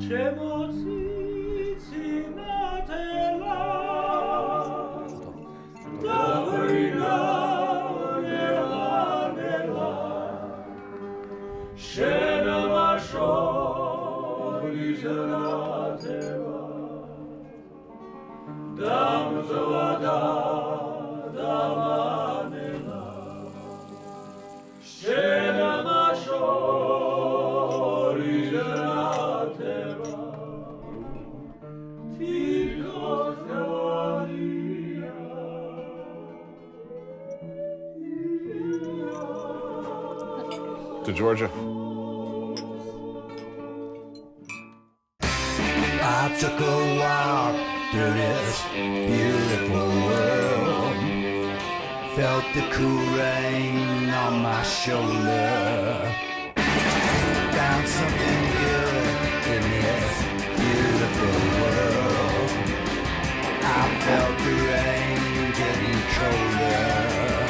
To Georgia. I took a walk through this beautiful world, felt the cool rain on my shoulder, found something good in this beautiful world. I felt the rain getting colder.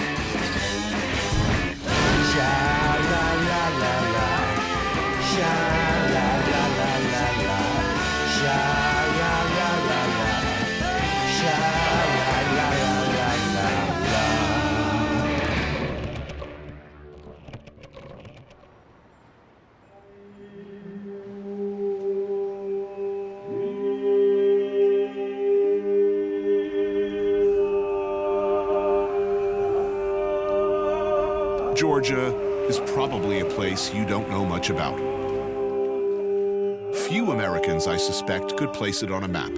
Sha-la-la-la-la, sha-la-la-la-la-la, sha-la-la-la-la, sha-la-la-la-la-la. Georgia is probably a place you don't know much about. Few Americans, I suspect, could place it on a map.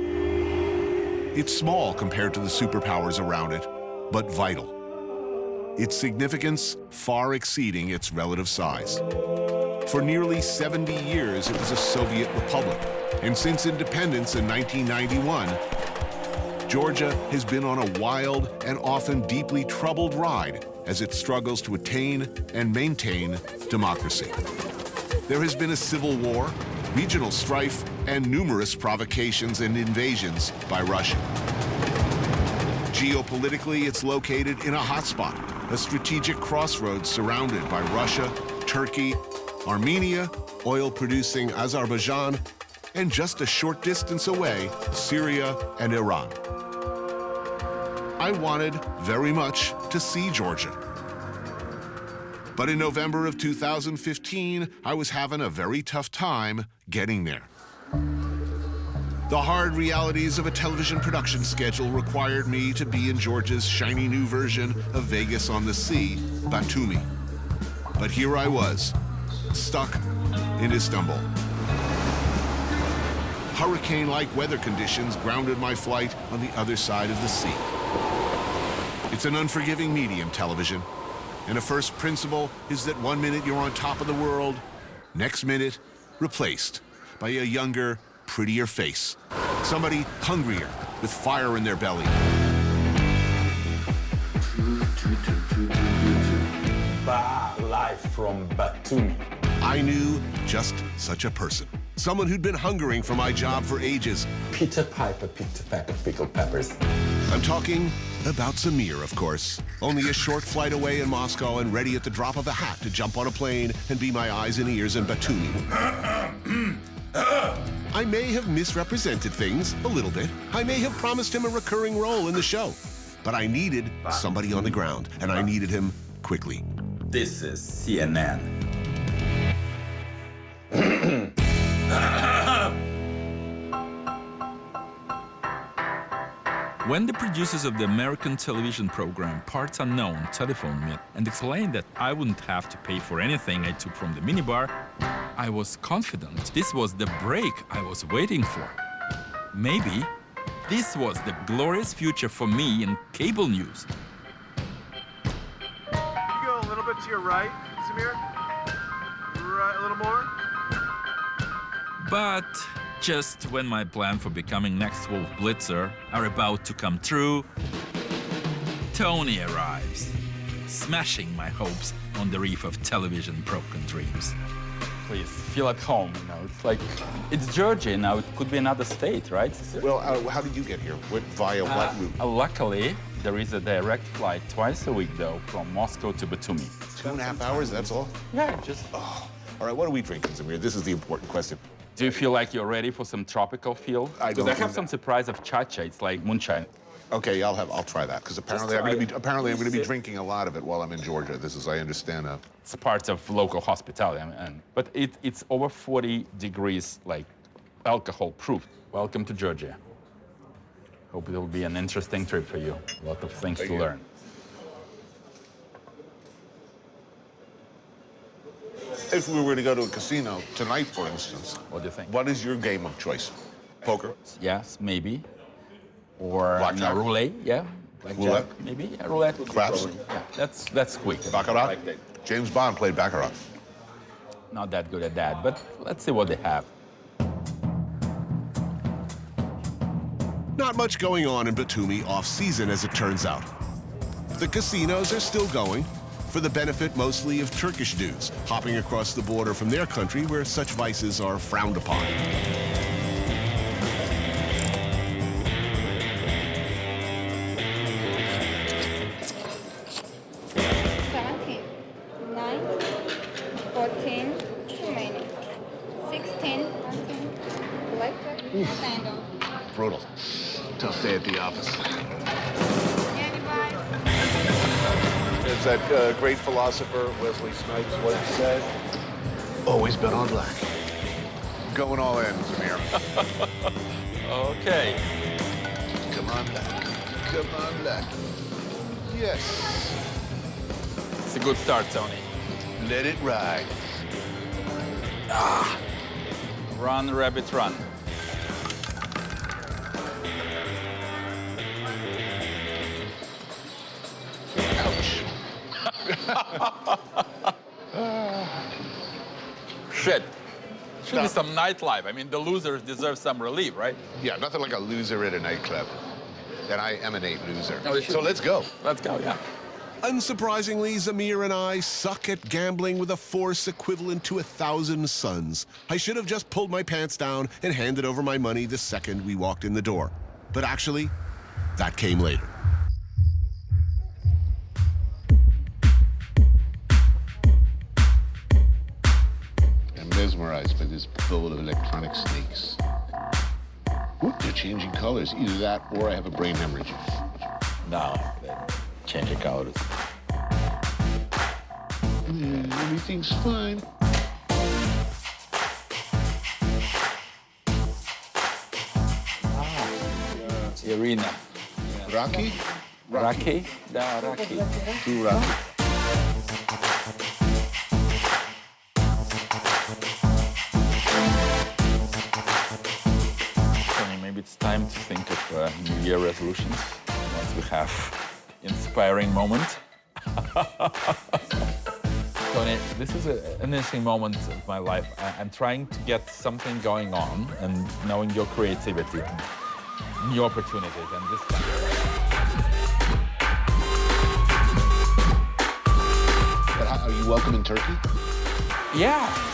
It's small compared to the superpowers around it, but vital. Its significance far exceeding its relative size. For nearly 70 years, it was a Soviet republic, and since independence in 1991, Georgia has been on a wild and often deeply troubled ride as it struggles to attain and maintain democracy. There has been a civil war, regional strife, and numerous provocations and invasions by Russia. Geopolitically, it's located in a hotspot, a strategic crossroads surrounded by Russia, Turkey, Armenia, oil-producing Azerbaijan, and just a short distance away, Syria and Iran. I wanted very much to see Georgia. But in November of 2015, I was having a very tough time getting there. The hard realities of a television production schedule required me to be in Georgia's shiny new version of Vegas on the Sea, Batumi. But here I was, stuck in Istanbul. Hurricane-like weather conditions grounded my flight on the other side of the sea. It's an unforgiving medium, television. And a first principle is that 1 minute you're on top of the world, next minute replaced by a younger, prettier face. Somebody hungrier, with fire in their belly. Live from Batumi. I knew just such a person. Someone who'd been hungering for my job for ages. Peter Piper picked a pack of pickled peppers. I'm talking about Samir, of course. Only a short flight away in Moscow and ready at the drop of a hat to jump on a plane and be my eyes and ears in Batumi. I may have misrepresented things a little bit. I may have promised him a recurring role in the show. But I needed somebody on the ground, and I needed him quickly. This is CNN. When the producers of the American television program Parts Unknown telephoned me and explained that I wouldn't have to pay for anything I took from the minibar, I was confident this was the break I was waiting for. Maybe this was the glorious future for me in cable news. You go a little bit to your right, Samir. Right, a little more. But just when my plan for becoming next Wolf Blitzer are about to come true, Tony arrives, smashing my hopes on the reef of television broken dreams. Please feel at home, you know. It's like, it's Georgia now, it could be another state, right? Well, how did you get here? Via what route? Luckily, there is a direct flight twice a week, though, from Moscow to Batumi. 2.5 hours, that's all? Yeah, just... Oh. All right, what are we drinking, Samir? This is the important question. Do you feel like you're ready for some tropical feel? I Because don't I have do some that. surprise of chacha. It's like moonshine. Okay, I'll try that because apparently try it. I'm going to be Sip. drinking a lot of it while I'm in Georgia. This is, I understand. It's a part of local hospitality, but it's over 40 degrees, like alcohol proof. Welcome to Georgia. Hope it'll be an interesting trip for you. A lot of things Thank to you. learn. If we were to go to a casino tonight, for instance, What do you think? what is your game of choice? Poker? Yes, maybe. Or Blackjack? roulette, yeah. Blackjack, Roulette? maybe. Yeah, roulette. would be Craps? probably- Yeah, that's quick. Baccarat? Like that. James Bond played Baccarat. Not that good at that, but let's see what they have. Not much going on in Batumi off-season, as it turns out. The casinos are still going, for the benefit mostly of Turkish dudes hopping across the border from their country where such vices are frowned upon. 17, 9, 14, too many. 16, 19, blackjack, stand up. Brutal. Tough day at the office. Anybody? There's that great philosopher, Wesley Snipes, what he said. Always bet on black. Going all in, Samir. Okay. Come on back. Come on back. Yes. It's a good start, Tony. Let it ride. Run, rabbit, run. Ouch. Shit. Should be some nightlife. I mean, the losers deserve some relief, right? Yeah, nothing like a loser at a nightclub. And I emanate loser. No, it should So be. let's go. Let's go, yeah. Unsurprisingly, Zamir and I suck at gambling with a force equivalent to 1,000 suns. I should have just pulled my pants down and handed over my money the second we walked in the door. But actually, that came later. I'm mesmerized by this bowl of electronic snakes. Ooh, they're changing colors. Either that or I have a brain hemorrhage. No, change the colors. Everything's fine. The arena. Rocky? Rocky? Da, Rocky. Too rocky. Tony, maybe it's time to think of New Year resolutions once we have inspiring moment. Tony, this is an interesting moment of my life. I'm trying to get something going on and knowing your creativity, new opportunities, and this kind of... But are you welcome in Turkey? Yeah.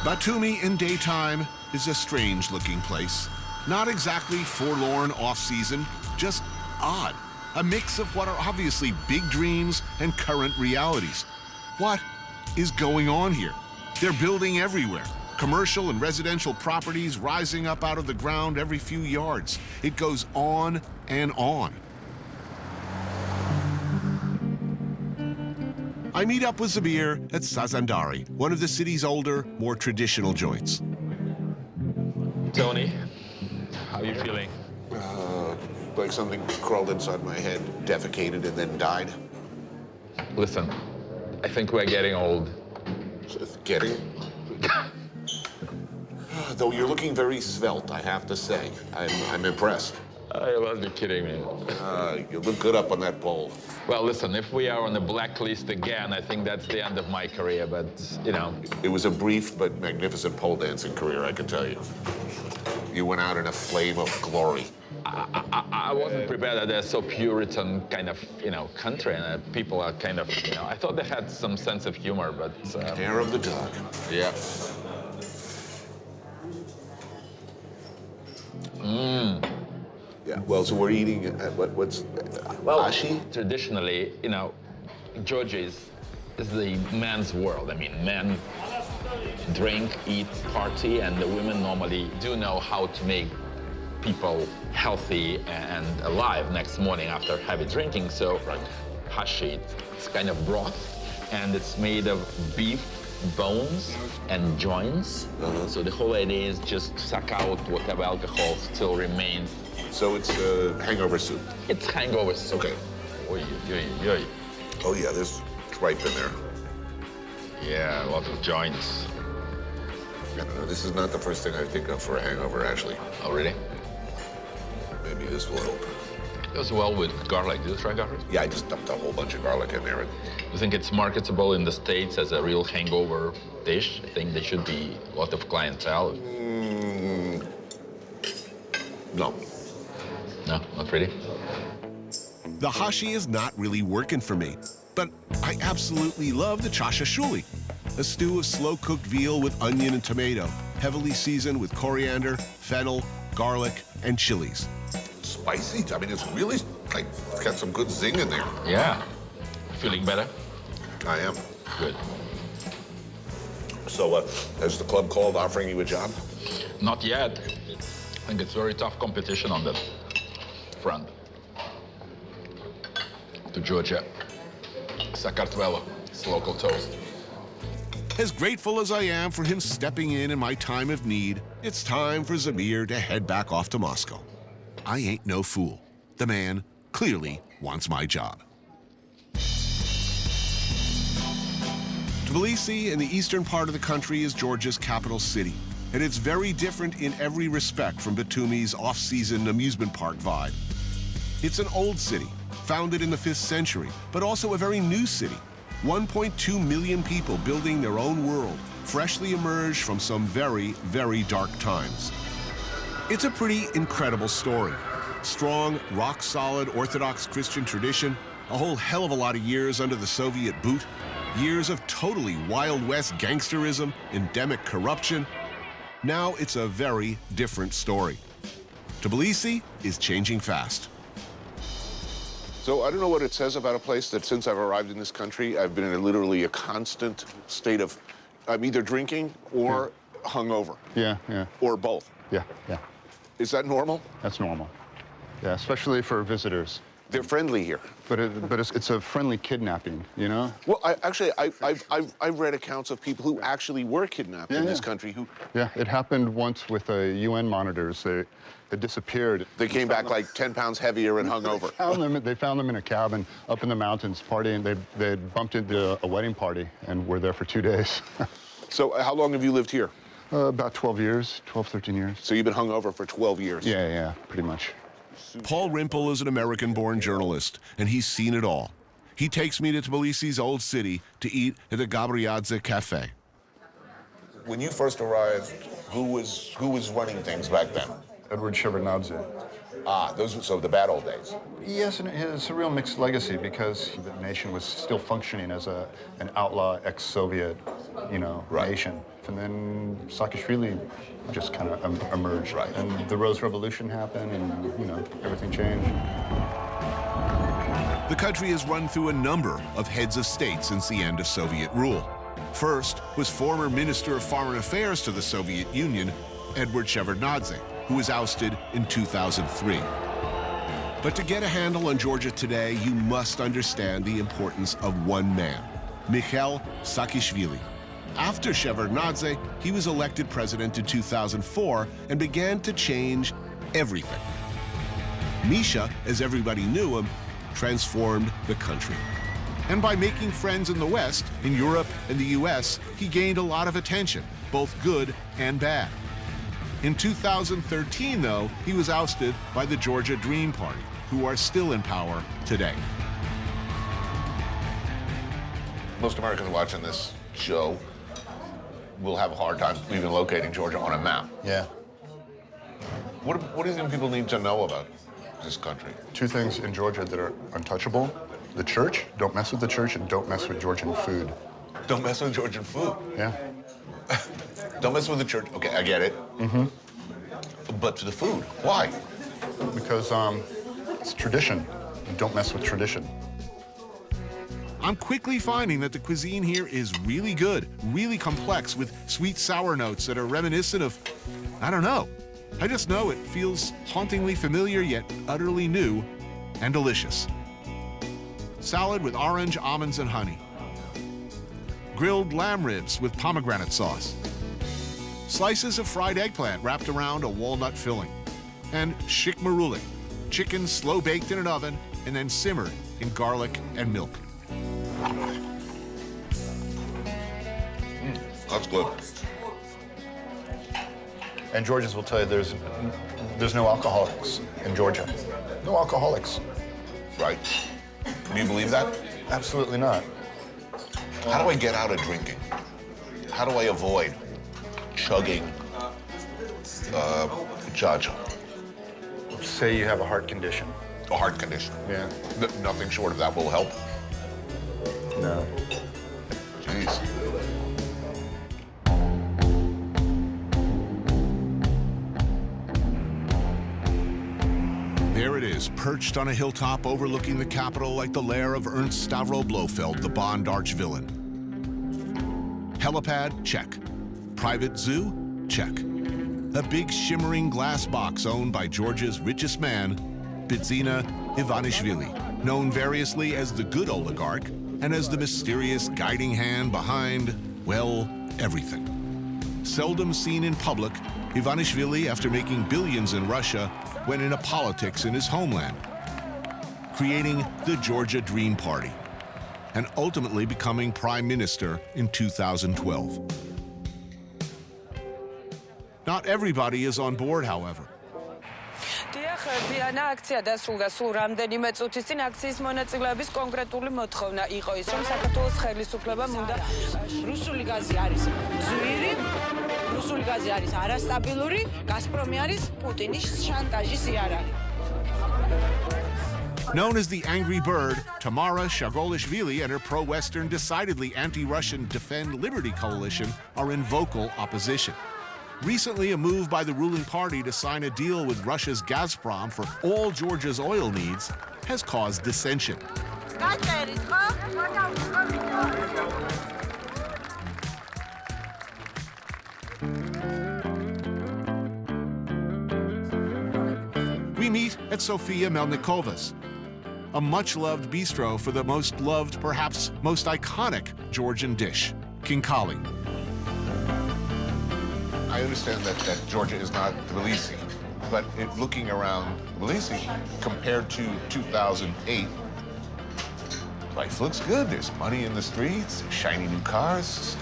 Batumi in daytime is a strange-looking place. Not exactly forlorn off-season, just odd. A mix of what are obviously big dreams and current realities. What is going on here? They're building everywhere. Commercial and residential properties rising up out of the ground every few yards. It goes on and on. I meet up with Zabir at Sazandari, one of the city's older, more traditional joints. Tony, how are you feeling? Like something crawled inside my head, defecated, and then died. Listen, I think we're getting old. Kidding? Though you're looking very svelte, I have to say. I'm impressed. You must be kidding me. You look good up on that pole. Well, listen, if we are on the blacklist again, I think that's the end of my career, but, you know. It was a brief but magnificent pole dancing career, I can tell you. You went out in a flame of glory. I wasn't prepared that they're so Puritan kind of, you know, country, and that people are kind of, you know, I thought they had some sense of humor, but... Hair of the dog. Yeah. Yeah, well, so we're eating, what's, ashi? Traditionally, you know, Georgia is the man's world. I mean, men drink, eat, party, and the women normally do know how to make people healthy and alive next morning after heavy drinking. So, hashi, it's kind of broth, and it's made of beef, bones, and joints. So the whole idea is just suck out whatever alcohol still remains. So it's hangover soup. It's hangover soup. Okay. Oy, oy, oy. Oh yeah, there's tripe in there. Yeah, a lot of joints. I don't know, this is not the first thing I think of for a hangover, actually. Oh, really? Maybe this will help. It goes well with garlic. Did you try garlic? Yeah, I just dumped a whole bunch of garlic in there. You think it's marketable in the States as a real hangover dish? I think there should be a lot of clientele. No. No, not really. The hashi is not really working for me, but I absolutely love the chashashuli, a stew of slow-cooked veal with onion and tomato, heavily seasoned with coriander, fennel, garlic, and chilies. Spicy? I mean, it's really, like, it's got some good zing in there. Yeah. Feeling better? I am. Good. So, has the club called offering you a job? Not yet. I think it's very tough competition on that front. To Georgia, Sakartvelo, it's local toast. As grateful as I am for him stepping in my time of need, it's time for Zamir to head back off to Moscow. I ain't no fool. The man clearly wants my job. Tbilisi, in the eastern part of the country, is Georgia's capital city, and it's very different in every respect from Batumi's off-season amusement park vibe. It's an old city, founded in the 5th century, but also a very new city. 1.2 million people building their own world, freshly emerged from some very, very dark times. It's a pretty incredible story. Strong, rock-solid Orthodox Christian tradition, a whole hell of a lot of years under the Soviet boot, years of totally Wild West gangsterism, endemic corruption. Now it's a very different story. Tbilisi is changing fast. So I don't know what it says about a place that since I've arrived in this country, I've been in literally a constant state of, I'm either drinking or hungover. Yeah. Or both. Yeah. Is that normal? That's normal. Yeah, especially for visitors. They're friendly here. But it's a friendly kidnapping, you know? Well, I've read accounts of people who actually were kidnapped in this country who... Yeah, it happened once with UN monitors. They disappeared. They came back like 10 pounds heavier and hungover. They found them in a cabin up in the mountains partying. They had bumped into a wedding party and were there for 2 days. So how long have you lived here? About 12 years, 12, 13 years. So you've been hungover for 12 years? Yeah, pretty much. Paul Rimple is an American-born journalist, and he's seen it all. He takes me to Tbilisi's old city to eat at the Gabriadze Cafe. When you first arrived, who was running things back then? Edward Shevardnadze. Ah, so the bad old days. Yes, and it's a real mixed legacy because the nation was still functioning as an outlaw ex-Soviet, nation. And then Saakashvili just kind of emerged. Right. And the Rose Revolution happened and, everything changed. The country has run through a number of heads of state since the end of Soviet rule. First was former Minister of Foreign Affairs to the Soviet Union, Edward Shevardnadze, who was ousted in 2003. But to get a handle on Georgia today, you must understand the importance of one man, Mikhail Saakashvili. After Shevardnadze, he was elected president in 2004 and began to change everything. Misha, as everybody knew him, transformed the country. And by making friends in the West, in Europe and the US, he gained a lot of attention, both good and bad. In 2013, though, he was ousted by the Georgia Dream Party, who are still in power today. Most Americans watching this show will have a hard time even locating Georgia on a map. Yeah. What do you think people need to know about this country? Two things in Georgia that are untouchable. The church, don't mess with the church, and don't mess with Georgian food. Don't mess with Georgian food. Yeah. Don't mess with the church. Okay, I get it. Mm-hmm. But to the food, why? Because it's tradition. Don't mess with tradition. I'm quickly finding that the cuisine here is really good, really complex, with sweet sour notes that are reminiscent of, I don't know. I just know it feels hauntingly familiar yet utterly new and delicious. Salad with orange, almonds, and honey. Grilled lamb ribs with pomegranate sauce. Slices of fried eggplant wrapped around a walnut filling. And shik maruli, chicken slow baked in an oven and then simmered in garlic and milk. That's good. And Georgians will tell you there's no alcoholics in Georgia. No alcoholics. Right? Do you believe that? Absolutely not. How do I get out of drinking? How do I avoid chugging chacha? Say you have a heart condition. A heart condition. Yeah. Nothing short of that will help. No. Jeez. There it is, perched on a hilltop overlooking the capital like the lair of Ernst Stavro Blofeld, the Bond arch-villain. Helipad? Check. Private zoo? Check. A big shimmering glass box owned by Georgia's richest man, Bidzina Ivanishvili, known variously as the good oligarch and as the mysterious guiding hand behind, well, everything. Seldom seen in public, Ivanishvili, after making billions in Russia, went into politics in his homeland, creating the Georgia Dream Party, and ultimately becoming prime minister in 2012. Not everybody is on board, however. Დიახ, აქცია დასრულდა სულ რამდენიმე წუთის წინ. აქციის მონაწილეების კონკრეტული მოთხოვნა იყო ის, რომ საქართველოს ხელისუფლებამ უნდა რუსული გაზი არის ძვირი, რუსული გაზი არის არასტაბილური, გაზპრომი არის პუტინის შანტაჟის იარაღი. Known as the Angry Bird, Tamara Shagolishvili and her pro-Western, decidedly anti-Russian Defend Liberty coalition are in vocal opposition. Recently, a move by the ruling party to sign a deal with Russia's Gazprom for all Georgia's oil needs has caused dissension. We meet at Sofia Melnikova's, a much-loved bistro for the most loved, perhaps most iconic Georgian dish, khinkali. I understand that Georgia is not Tbilisi, but looking around Tbilisi, compared to 2008, life looks good. There's money in the streets, shiny new cars.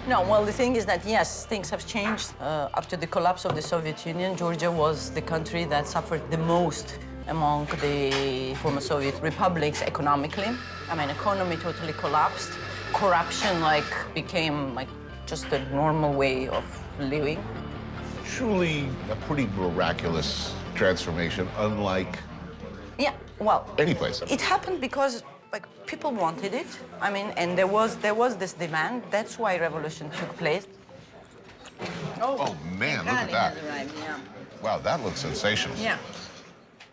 No, well, the thing is that, yes, things have changed. After the collapse of the Soviet Union, Georgia was the country that suffered the most among the former Soviet republics economically. I mean, economy totally collapsed. Corruption, became, just a normal way of living. Truly a pretty miraculous transformation, unlike any place. It happened because people wanted it. I mean, and there was this demand. That's why revolution took place. Oh man, look at that. Yeah. Wow, that looks sensational. Yeah.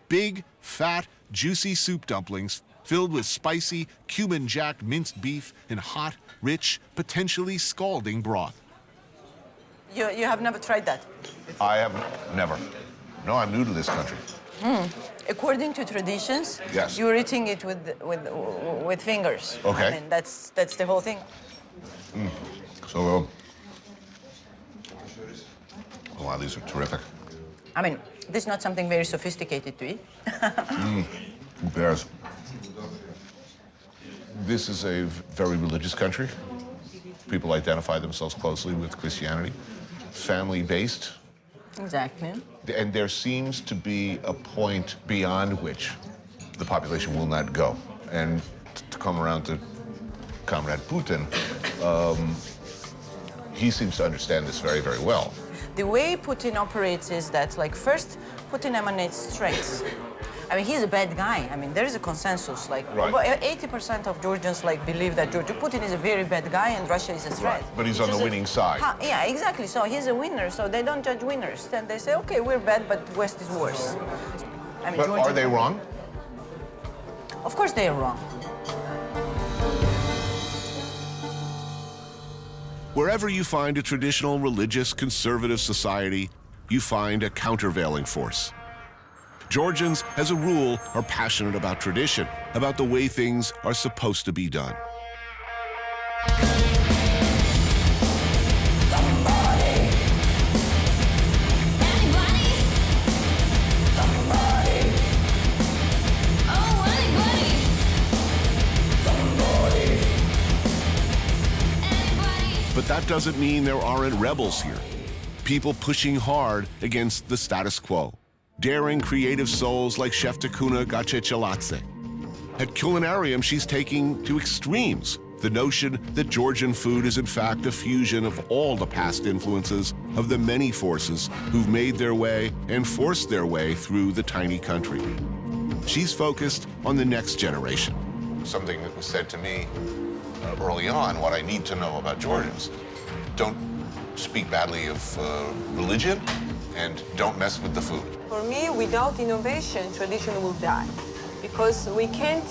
Big, fat, juicy soup dumplings filled with spicy, cumin-jacked minced beef in hot, rich, potentially scalding broth. You have never tried that? I have never. No, I'm new to this country. According to traditions, yes, you're eating it with fingers. Okay. I mean, that's the whole thing. So, wow, these are terrific. I mean, this is not something very sophisticated to eat. Who cares? This is a very religious country. People identify themselves closely with Christianity, family-based. Exactly. And there seems to be a point beyond which the population will not go. And to come around to Comrade Putin, he seems to understand this very, very well. The way Putin operates is that, like, first, Putin emanates strength. I mean, he's a bad guy. I mean, there is a consensus. Like, Right. 80% of Georgians believe that Putin is a very bad guy and Russia is a threat. Right. But he's on the winning side. Yeah, exactly. So he's a winner. So they don't judge winners. Then they say, okay, we're bad, but West is worse. I mean, But are they wrong? Of course they are wrong. Wherever you find a traditional religious conservative society, you find a countervailing force. Georgians, as a rule, are passionate about tradition, about the way things are supposed to be done. But that doesn't mean there aren't rebels here. People pushing hard against the status quo. Daring creative souls like Chef Takuna Gachecheladze. At Culinarium, she's taking to extremes the notion that Georgian food is in fact a fusion of all the past influences of the many forces who've made their way and forced their way through the tiny country. She's focused on the next generation. Something that was said to me early on, what I need to know about Georgians. Don't speak badly of religion and don't mess with the food. For me, without innovation, tradition will die. Because we can't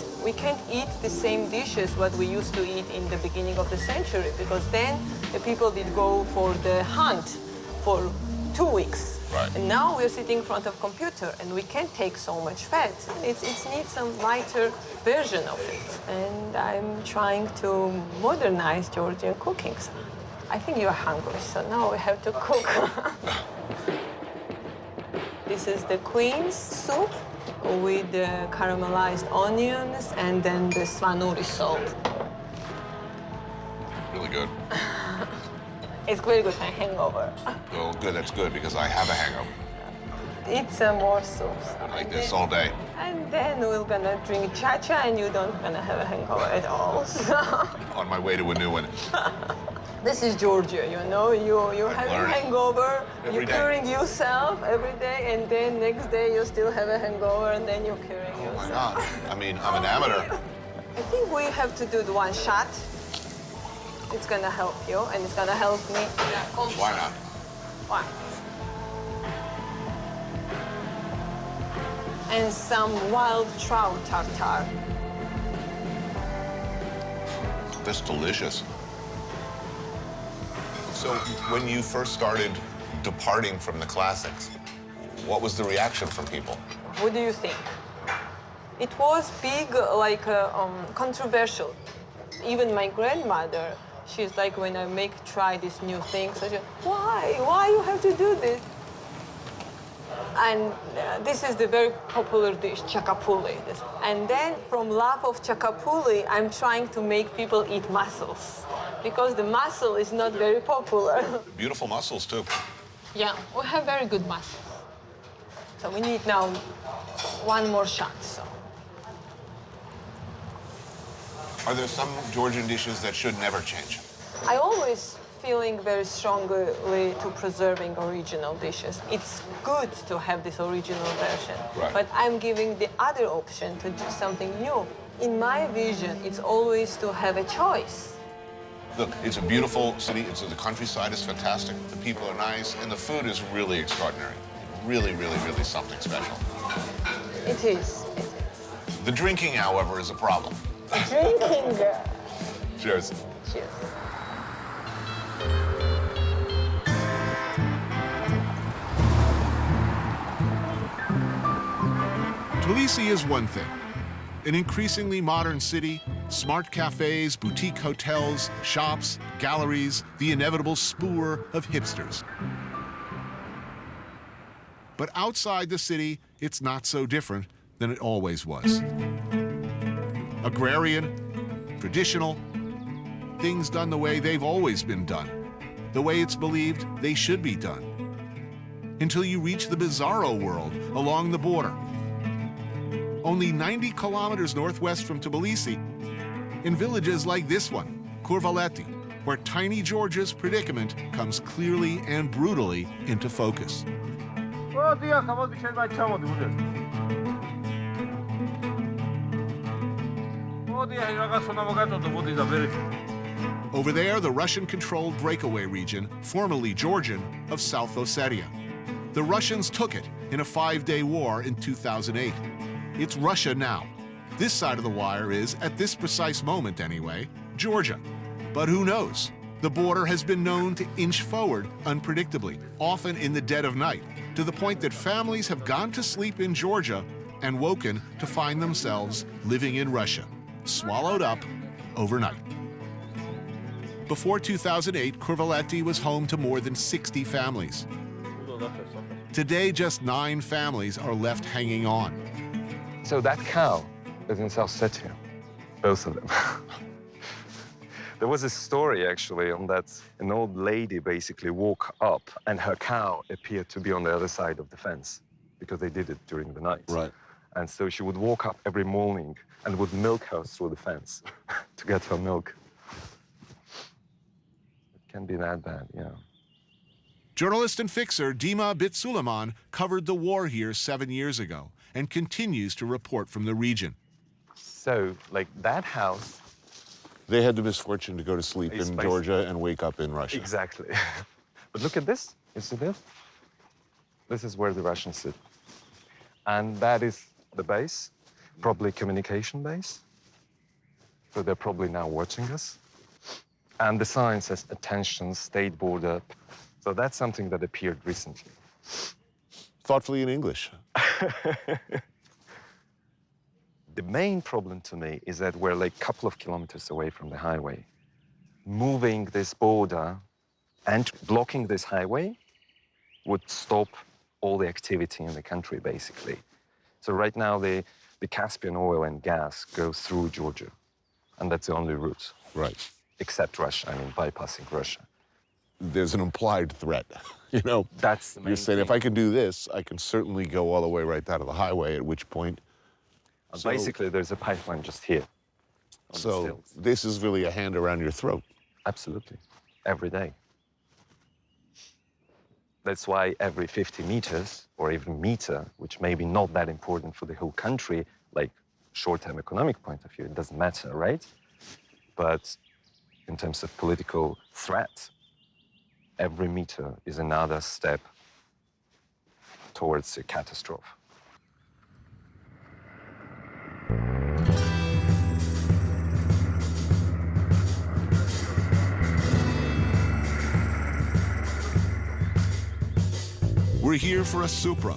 eat the same dishes what we used to eat in the beginning of the century, because then the people did go for the hunt for 2 weeks. Right. And now we're sitting in front of computer and we can't take so much fat. It needs some lighter version of it. And I'm trying to modernize Georgian cooking. So I think you're hungry, so now we have to cook. This is the queen's soup with the caramelized onions and then the svanuri salt. Really good. It's very good for hangover. Oh, good, that's good, because I have a hangover. Eat some more soup. Like this all day. And then we're gonna drink cha-cha and you don't gonna have a hangover at all. On my way to a new one. This is Georgia, you know, you have a hangover, you're day. curing yourself every day, and then next day you still have a hangover, and then you're curing Oh my yourself. God. I mean, I'm an amateur. I think we have to do the one shot. It's gonna help you, and it's gonna help me. Why not? Why? And some wild trout tartare. That's delicious. So when you first started departing from the classics, what was the reaction from people? What do you think? It was big, like controversial. Even my grandmother, she's like, when I try this new thing, so she, why you have to do this? And this is the very popular dish, chakapuli. And then from love of chakapuli, I'm trying to make people eat mussels, because the mussel is not very popular. Beautiful mussels, too. Yeah, we have very good mussels. So we need now one more shot. So. Are there some Georgian dishes that should never change? I always feeling very strongly to preserving original dishes. It's good to have this original version, Right. but I'm giving the other option to do something new. In my vision, it's always to have a choice. Look, it's a beautiful city. The countryside is fantastic. The people are nice, and the food is really extraordinary. Really, really, really something special. It is. The drinking, however, is a problem. Drinking. Cheers. Cheers. Tbilisi is one thing. An increasingly modern city, smart cafes, boutique hotels, shops, galleries, the inevitable spoor of hipsters. But outside the city, it's not so different than it always was. Agrarian, traditional, things done the way they've always been done, the way it's believed they should be done, until you reach the bizarro world along the border. Only 90 kilometers northwest from Tbilisi, in villages like this one, Kurvaleti, where tiny Georgia's predicament comes clearly and brutally into focus. Over there, the Russian-controlled breakaway region, formerly Georgian, of South Ossetia. The Russians took it in a 5-day war in 2008. It's Russia now. This side of the wire is, at this precise moment anyway, Georgia. But who knows? The border has been known to inch forward unpredictably, often in the dead of night, to the point that families have gone to sleep in Georgia and woken to find themselves living in Russia, swallowed up overnight. Before 2008, Kurvaleti was home to more than 60 families. Today, just 9 families are left hanging on. So that cow is in South Ossetia, both of them. There was a story, actually, on that an old lady basically woke up and her cow appeared to be on the other side of the fence because they did it during the night. Right. And so she would walk up every morning and would milk her through the fence to get her milk. It can be that bad, yeah. Journalist and fixer Dima Bitsuleman covered the war here 7 years ago and continues to report from the region. So, like, that house... They had the misfortune to go to sleep in Georgia and wake up in Russia. Exactly. But look at this. You see this? This is where the Russians sit. And that is the base, probably communication base. So they're probably now watching us. And the sign says, attention, state border. So that's something that appeared recently. Thoughtfully in English. The main problem to me is that we're like a couple of kilometers away from the highway. Moving this border and blocking this highway would stop all the activity in the country, basically. So right now, the Caspian oil and gas go through Georgia, and that's the only route. Right. Except Russia, I mean, bypassing Russia. There's an implied threat, you know? That's the main You're saying, thing. if I can do this, I can certainly go all the way right down to the highway, at which point... Basically, there's a pipeline just here. So this is really a hand around your throat. Absolutely. Every day. That's why every 50 meters, or even meter, which may be not that important for the whole country, like short-term economic point of view, it doesn't matter, right? But in terms of political threat, every meter is another step towards a catastrophe. We're here for a Supra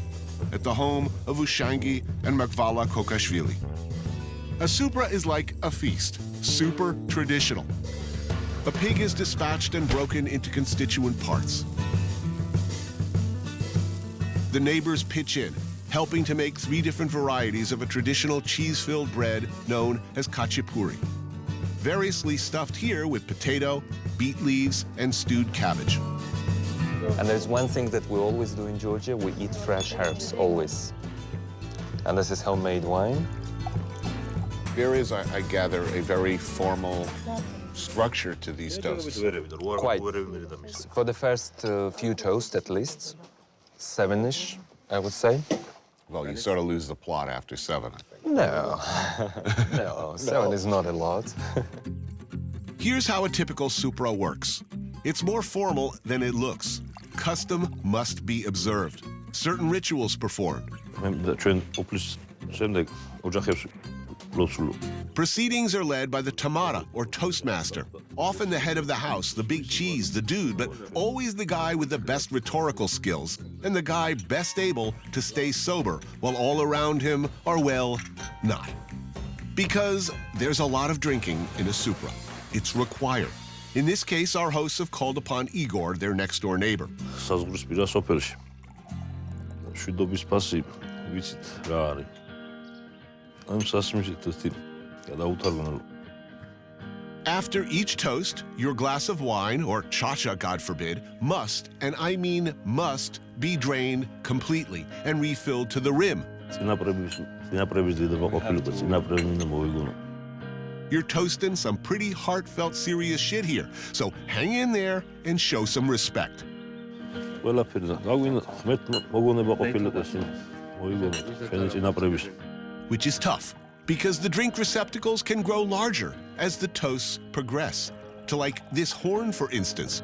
at the home of Ushangi and Makvala Kokashvili. A Supra is like a feast, super traditional. A pig is dispatched and broken into constituent parts. The neighbors pitch in, helping to make 3 different varieties of a traditional cheese-filled bread known as khachapuri, variously stuffed here with potato, beet leaves, and stewed cabbage. And there's one thing that we always do in Georgia, we eat fresh herbs, always. And this is homemade wine. There is, I gather, a very formal structure to these toasts. Quite. For the first few toasts, at least, 7-ish, I would say. Well, you sort of lose the plot after 7, I think. No, no, 7 is not a lot. Here's how a typical Supra works. It's more formal than it looks. Custom must be observed. Certain rituals performed. Proceedings are led by the tamara, or toastmaster, often the head of the house, the big cheese, the dude, but always the guy with the best rhetorical skills and the guy best able to stay sober while all around him are, well, not. Because there's a lot of drinking in a Supra. It's required. In this case, our hosts have called upon Igor, their next-door neighbor. After each toast, your glass of wine, or cha-cha, God forbid, must, and I mean must, be drained completely and refilled to the rim. You're toasting some pretty heartfelt, serious shit here, so hang in there and show some respect. Which is tough, because the drink receptacles can grow larger as the toasts progress. To like this horn, for instance,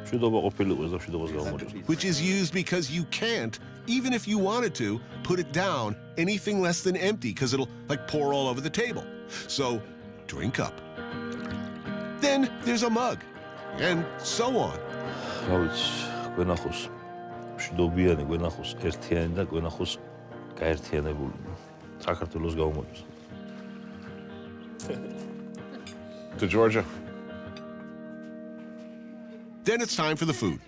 which is used because you can't, even if you wanted to, put it down anything less than empty, because it'll like pour all over the table. So drink up. Then there's a mug, and so on. To Georgia. Then it's time for the food.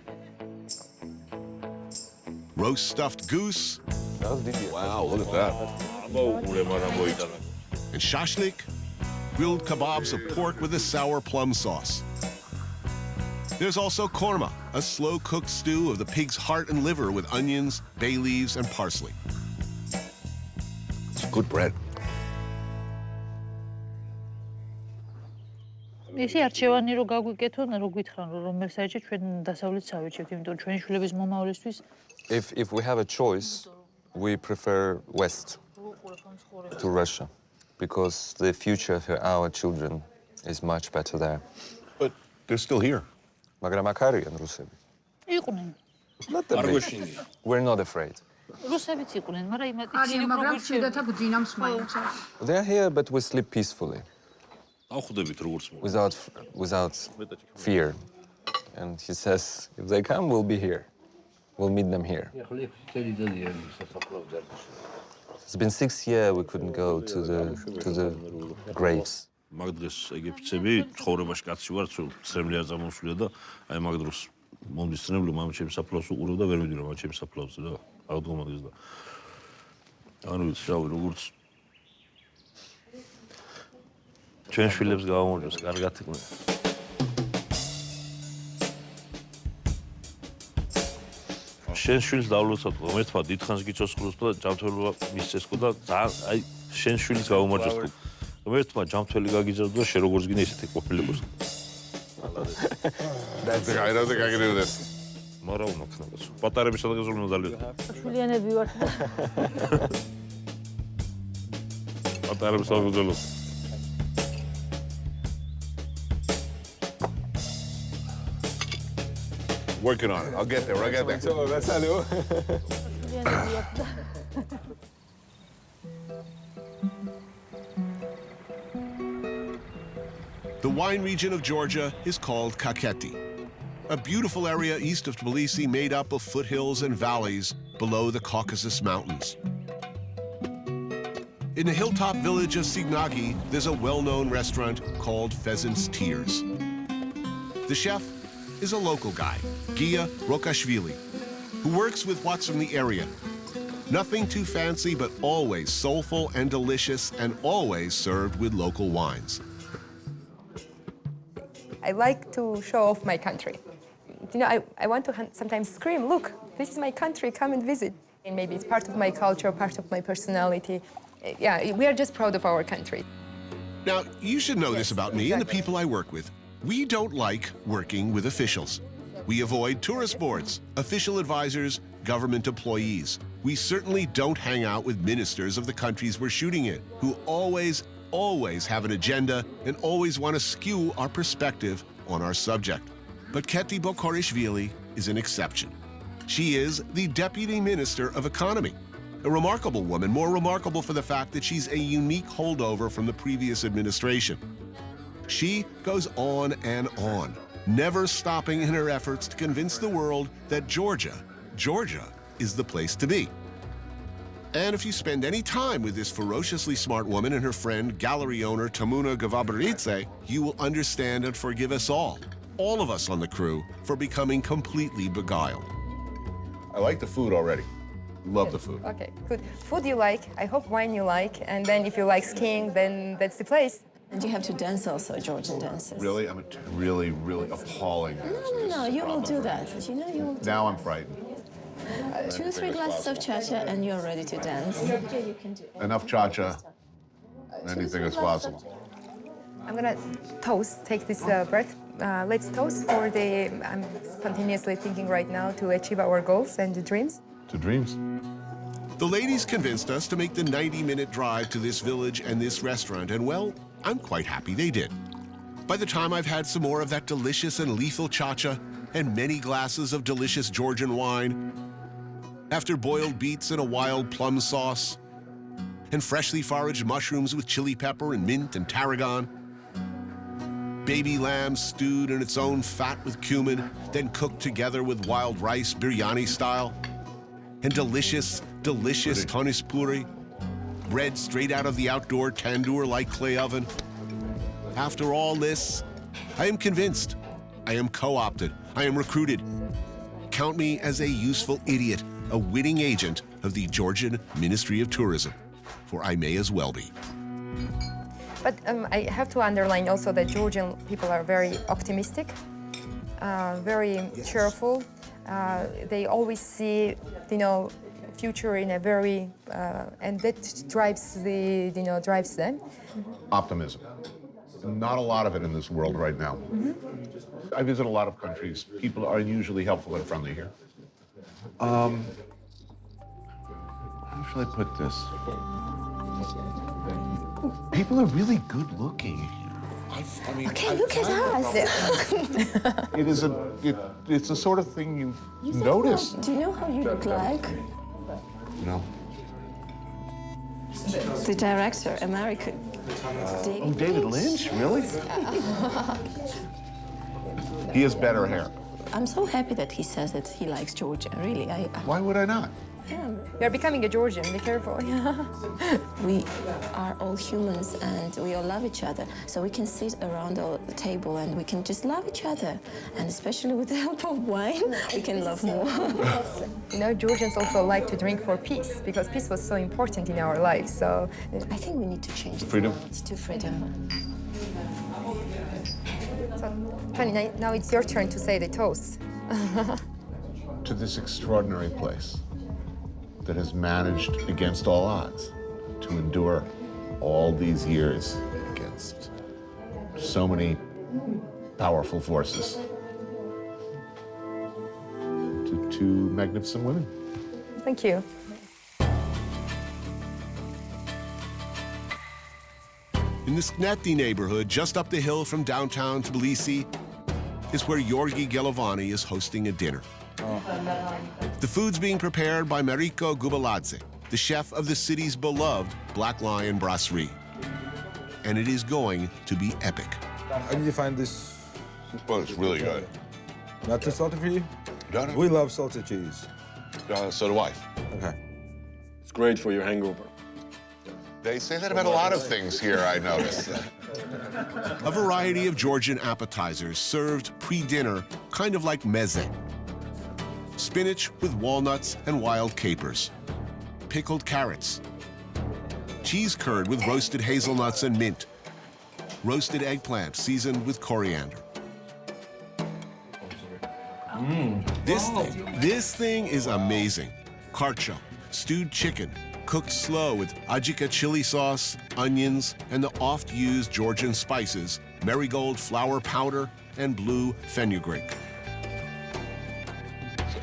Roast stuffed goose. Wow, look at that. And shashlik, grilled kebabs of pork with a sour plum sauce. There's also korma, a slow-cooked stew of the pig's heart and liver with onions, bay leaves, and parsley. It's good bread. ისი არჩევანი რო გაგვიკეთონ, რო გითხრან რომ მე საერთოდ ჩვენ დასავლეთს ავირჩევთ, იმიტომ რომ ჩვენი შვილების მომავლისთვის If we have a choice, we prefer West to Russia because the future for our children is much better there. But they're still here. მაგრამ აქ არიან რუსები. იყვნენ. We're not afraid. რუსებიც იყვნენ, მაგრამ იმათი They're here, but we sleep peacefully. Without fear. And he says, if they come, we'll be here. We'll meet them here. It's been 6 years we couldn't go to the graves. მაგდრეს ეგვიპტები ცხოვრებაში კაცი ვარ, სრემლია წამოსვლია და აი მაგდროს მომდის სრემლი მამა ჩემს საფლავს უყურებ და ვერ მიდირო მამა ჩემს საფლავზე და აღდგომადგეს და ანუ შავი როგორც ჩვენ შვილებს გავამოწევს კარგად იყვნენ. შენ შვილს დავლოცავ, ერთმა დიდხანს გიცოცხლოს და ჯანმრთელობა მისცესკო და ძალიან აი შენ შვილს გავამოწევს. ერთმა ჯანმრთელი გაგიძრა და შენ როგორც გინდა ისეთი ყოფილიყოს. I don't think I can do this. მარა უნდა ქნებას. პატარების სადღაც უნდა დალიოთ. შვილიანები ვართ. პატარების სადღაც Working on it. I'll get there. I'll get there. That's hello. The wine region of Georgia is called Kakheti, a beautiful area east of Tbilisi made up of foothills and valleys below the Caucasus Mountains. In the hilltop village of Signagi, there's a well-known restaurant called Pheasant's Tears. The chef is a local guy, Gia Rokashvili, who works with what's from the area. Nothing too fancy, but always soulful and delicious, and always served with local wines. I like to show off my country. You know, I want to sometimes scream, look, this is my country, come and visit. And maybe it's part of my culture, part of my personality. Yeah, we are just proud of our country. Now, you should know this about me and the people I work with. We don't like working with officials. We avoid tourist boards, official advisors, government employees. We certainly don't hang out with ministers of the countries we're shooting in, who always have an agenda and always want to skew our perspective on our subject. But Keti Bokorishvili is an exception. She is the Deputy Minister of Economy, a remarkable woman, more remarkable for the fact that she's a unique holdover from the previous administration. She goes on and on, never stopping in her efforts to convince the world that Georgia is the place to be. And if you spend any time with this ferociously smart woman and her friend, gallery owner Tamuna Gavabaridze, you will understand and forgive us all of us on the crew, for becoming completely beguiled. I like the food already. Love the food. Okay, good. Food you like, I hope wine you like, and then if you like skiing, then that's the place. And you have to dance also, Georgian dances. Really? I'm a really, really appalling. No, you will do that. You know, you will do Now I'm frightened. 2 or 3 glasses of cha-cha and you're ready to dance. You can do it. Enough cha-cha. Anything is possible. I'm gonna toast, take this breath. Let's toast for the, I'm spontaneously thinking right now to achieve our goals and dreams. To dreams. The ladies convinced us to make the 90-minute drive to this village and this restaurant, and well, I'm quite happy they did. By the time I've had some more of that delicious and lethal cha-cha and many glasses of delicious Georgian wine, after boiled beets and a wild plum sauce, and freshly foraged mushrooms with chili pepper and mint and tarragon, baby lamb stewed in its own fat with cumin, then cooked together with wild rice, biryani style, and delicious tanis puri, bread straight out of the outdoor tandoor-like clay oven. After all this, I am convinced. I am co-opted. I am recruited. Count me as a useful idiot, a witting agent of the Georgian Ministry of Tourism, for I may as well be. But I have to underline also that Georgian people are very optimistic, very cheerful. They always see, future in a very, and that drives drives them. Optimism. Not a lot of it in this world right now. I visit a lot of countries. People are unusually helpful and friendly here. How shall I put this? People are really good looking here. I mean, Okay, look at us. It is it's the sort of thing you notice. Do you know how you look like? No. The director, American. Oh, David Lynch? Really? He has better hair. I'm so happy that he says that he likes Georgia. Really, Why would I not? You're becoming a Georgian, be careful. We are all humans and we all love each other. So we can sit around the table and we can just love each other. And especially with the help of wine, we can love more. Georgians also like to drink for peace, because peace was so important in our lives. So I think we need to change freedom. To freedom. So, Tony, now it's your turn to say the toast. To this extraordinary place that has managed, against all odds, to endure all these years against so many powerful forces. To two magnificent women. Thank you. In the Skneti neighborhood, just up the hill from downtown Tbilisi, is where Georgi Gelovani is hosting a dinner. The food's being prepared by Mariko Gubaladze, the chef of the city's beloved Black Lion Brasserie. And it is going to be epic. How did you find this? Well, it's really good. Not too salty for you? No. We love salted cheese. So do I. Okay. It's great for your hangover. They say that about a lot of things here, I noticed. A variety of Georgian appetizers served pre-dinner, kind of like meze. Spinach with walnuts and wild capers, pickled carrots, cheese curd with roasted hazelnuts and mint, roasted eggplant seasoned with coriander. This thing is amazing. Karcho, stewed chicken, cooked slow with ajika chili sauce, onions, and the oft-used Georgian spices, marigold flower powder, and blue fenugreek.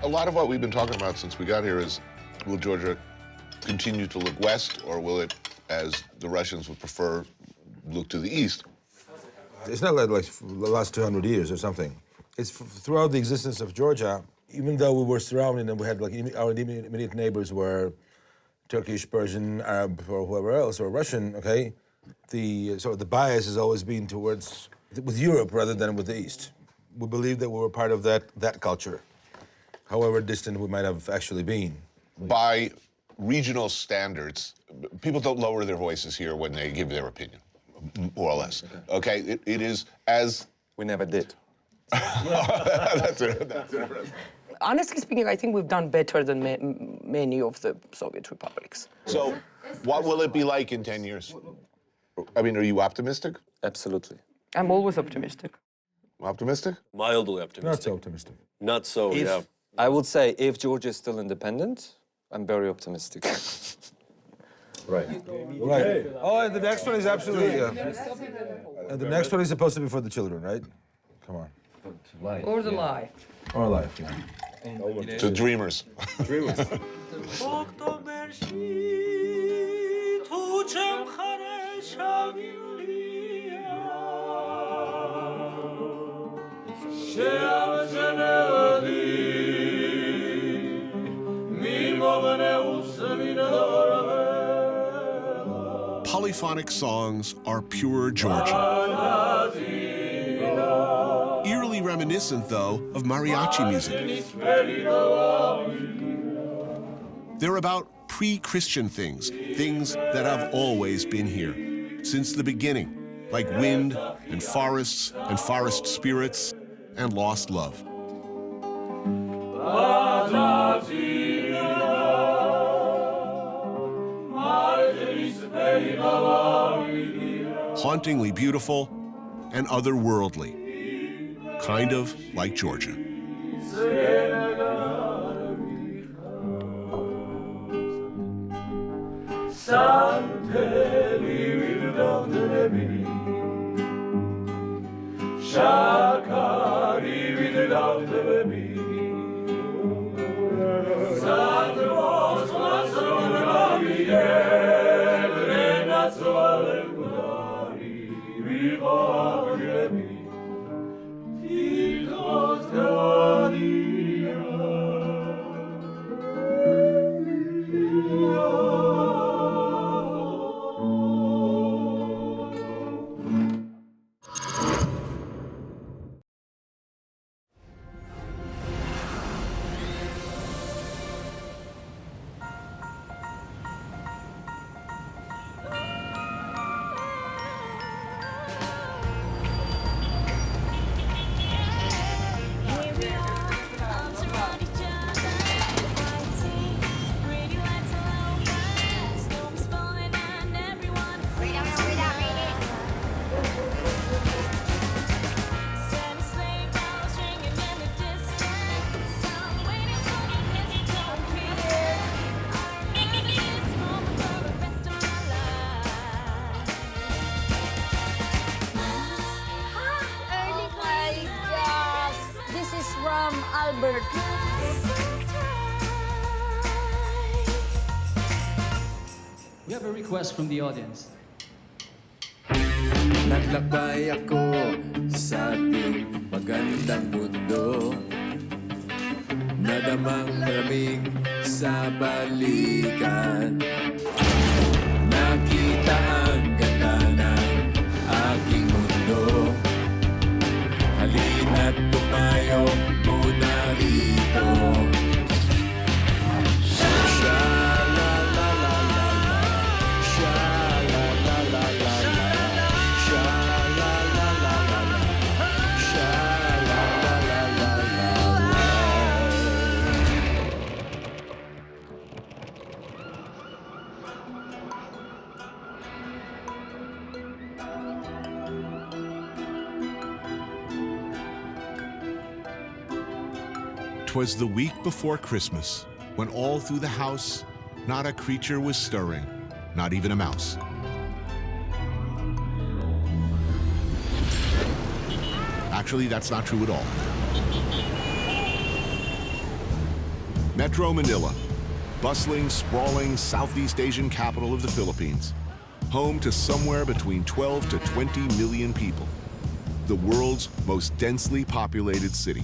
A lot of what we've been talking about since we got here is, will Georgia continue to look west, or will it, as the Russians would prefer, look to the east? It's not like the last 200 years or something. It's throughout the existence of Georgia, even though we were surrounded and we had our immediate neighbors were Turkish, Persian, Arab, or whoever else, or Russian, okay? The bias has always been towards, with Europe rather than with the East. We believe that we were part of that culture, however distant we might have actually been. By regional standards, people don't lower their voices here when they give their opinion, more or less. Okay? It is as... We never did. That's it. Honestly speaking, I think we've done better than many of the Soviet republics. So, what will it be like in 10 years? I mean, are you optimistic? Absolutely. I'm always optimistic. Optimistic? Mildly optimistic. Not so optimistic. Not so, yeah. I would say if Georgia is still independent, I'm very optimistic. Right. Right. Oh, and the next one is absolutely. And the next one is supposed to be for the children, right? Come on. Or the life. Or life, yeah. To dreamers. Dreamers. Polyphonic songs are pure Georgian. Eerily reminiscent, though, of mariachi music. They're about pre-Christian things that have always been here, since the beginning, like wind and forest spirits and lost love. Hauntingly beautiful and otherworldly, kind of like Georgia. We have a request from the audience. Naglakbay ako sa ating magandang mundo. Nadamang maraming sa balikan. Nakita ang ganda ng aking mundo. Halina't tumayo muna rito. Twas the week before Christmas, when all through the house, not a creature was stirring, not even a mouse. Actually, that's not true at all. Metro Manila, bustling, sprawling Southeast Asian capital of the Philippines, home to somewhere between 12 to 20 million people, the world's most densely populated city.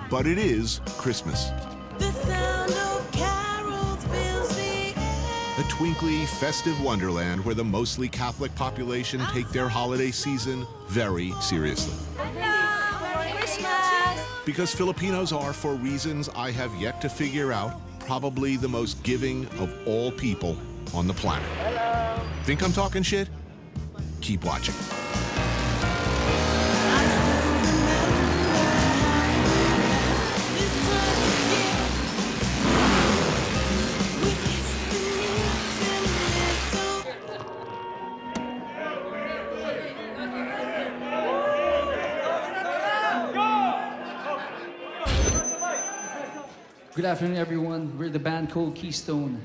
But it is Christmas. The sound of carols fills the air. A twinkly, festive wonderland where the mostly Catholic population take their holiday season very seriously. Hello! Christmas! Because Filipinos are, for reasons I have yet to figure out, probably the most giving of all people on the planet. Hello! Think I'm talking shit? Keep watching. Good afternoon, everyone. We're the band called Keystone.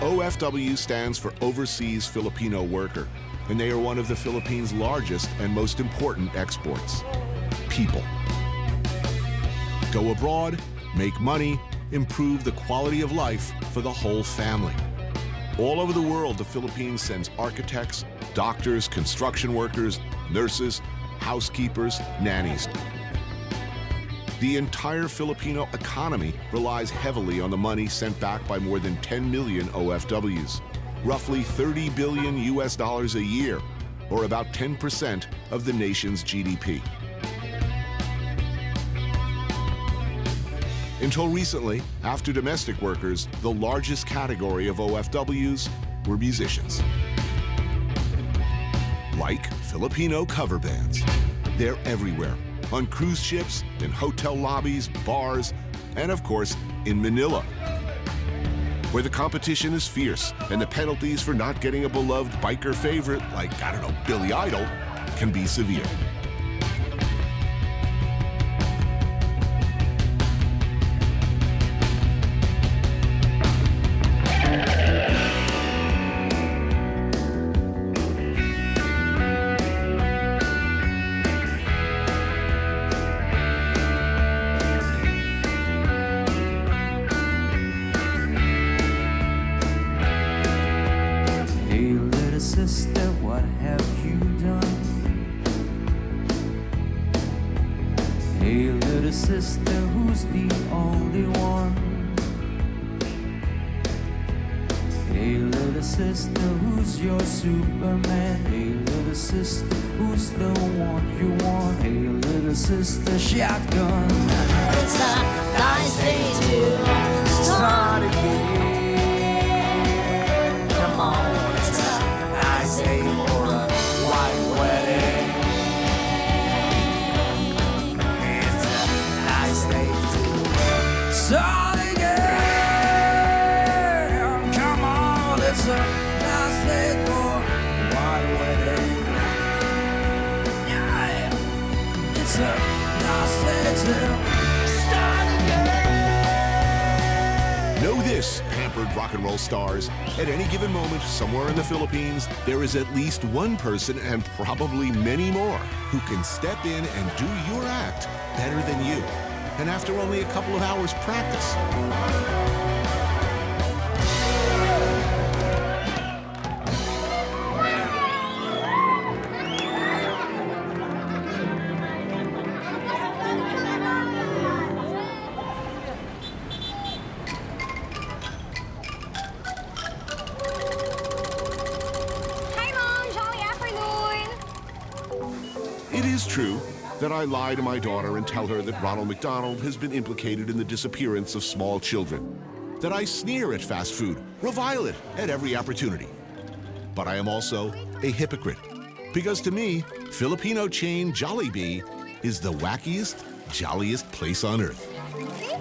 OFW stands for Overseas Filipino Worker, and they are one of the Philippines' largest and most important exports. People. Go abroad, make money, improve the quality of life for the whole family. All over the world, the Philippines sends architects, doctors, construction workers, nurses, housekeepers, nannies. The entire Filipino economy relies heavily on the money sent back by more than 10 million OFWs, roughly $30 billion a year, or about 10% of the nation's GDP. Until recently, after domestic workers, the largest category of OFWs were musicians. Like Filipino cover bands. They're everywhere. On cruise ships, in hotel lobbies, bars, and of course, in Manila, where the competition is fierce and the penalties for not getting a beloved biker favorite like, I don't know, Billy Idol, can be severe. Superman, hey little sister, who's the one you want? Hey little sister, shotgun. It's a nice day to start again. Come on, it's a nice day for a white wedding. It's a nice day to start again. Come on, it's a nice day for Know this, pampered rock and roll stars. At any given moment, somewhere in the Philippines, there is at least one person, and probably many more, who can step in and do your act better than you. And after only a couple of hours practice. True that I lie to my daughter and tell her that Ronald McDonald has been implicated in the disappearance of small children. That I sneer at fast food, revile it at every opportunity. But I am also a hypocrite, because to me, Filipino chain Jollibee is the wackiest, jolliest place on earth. Thank you.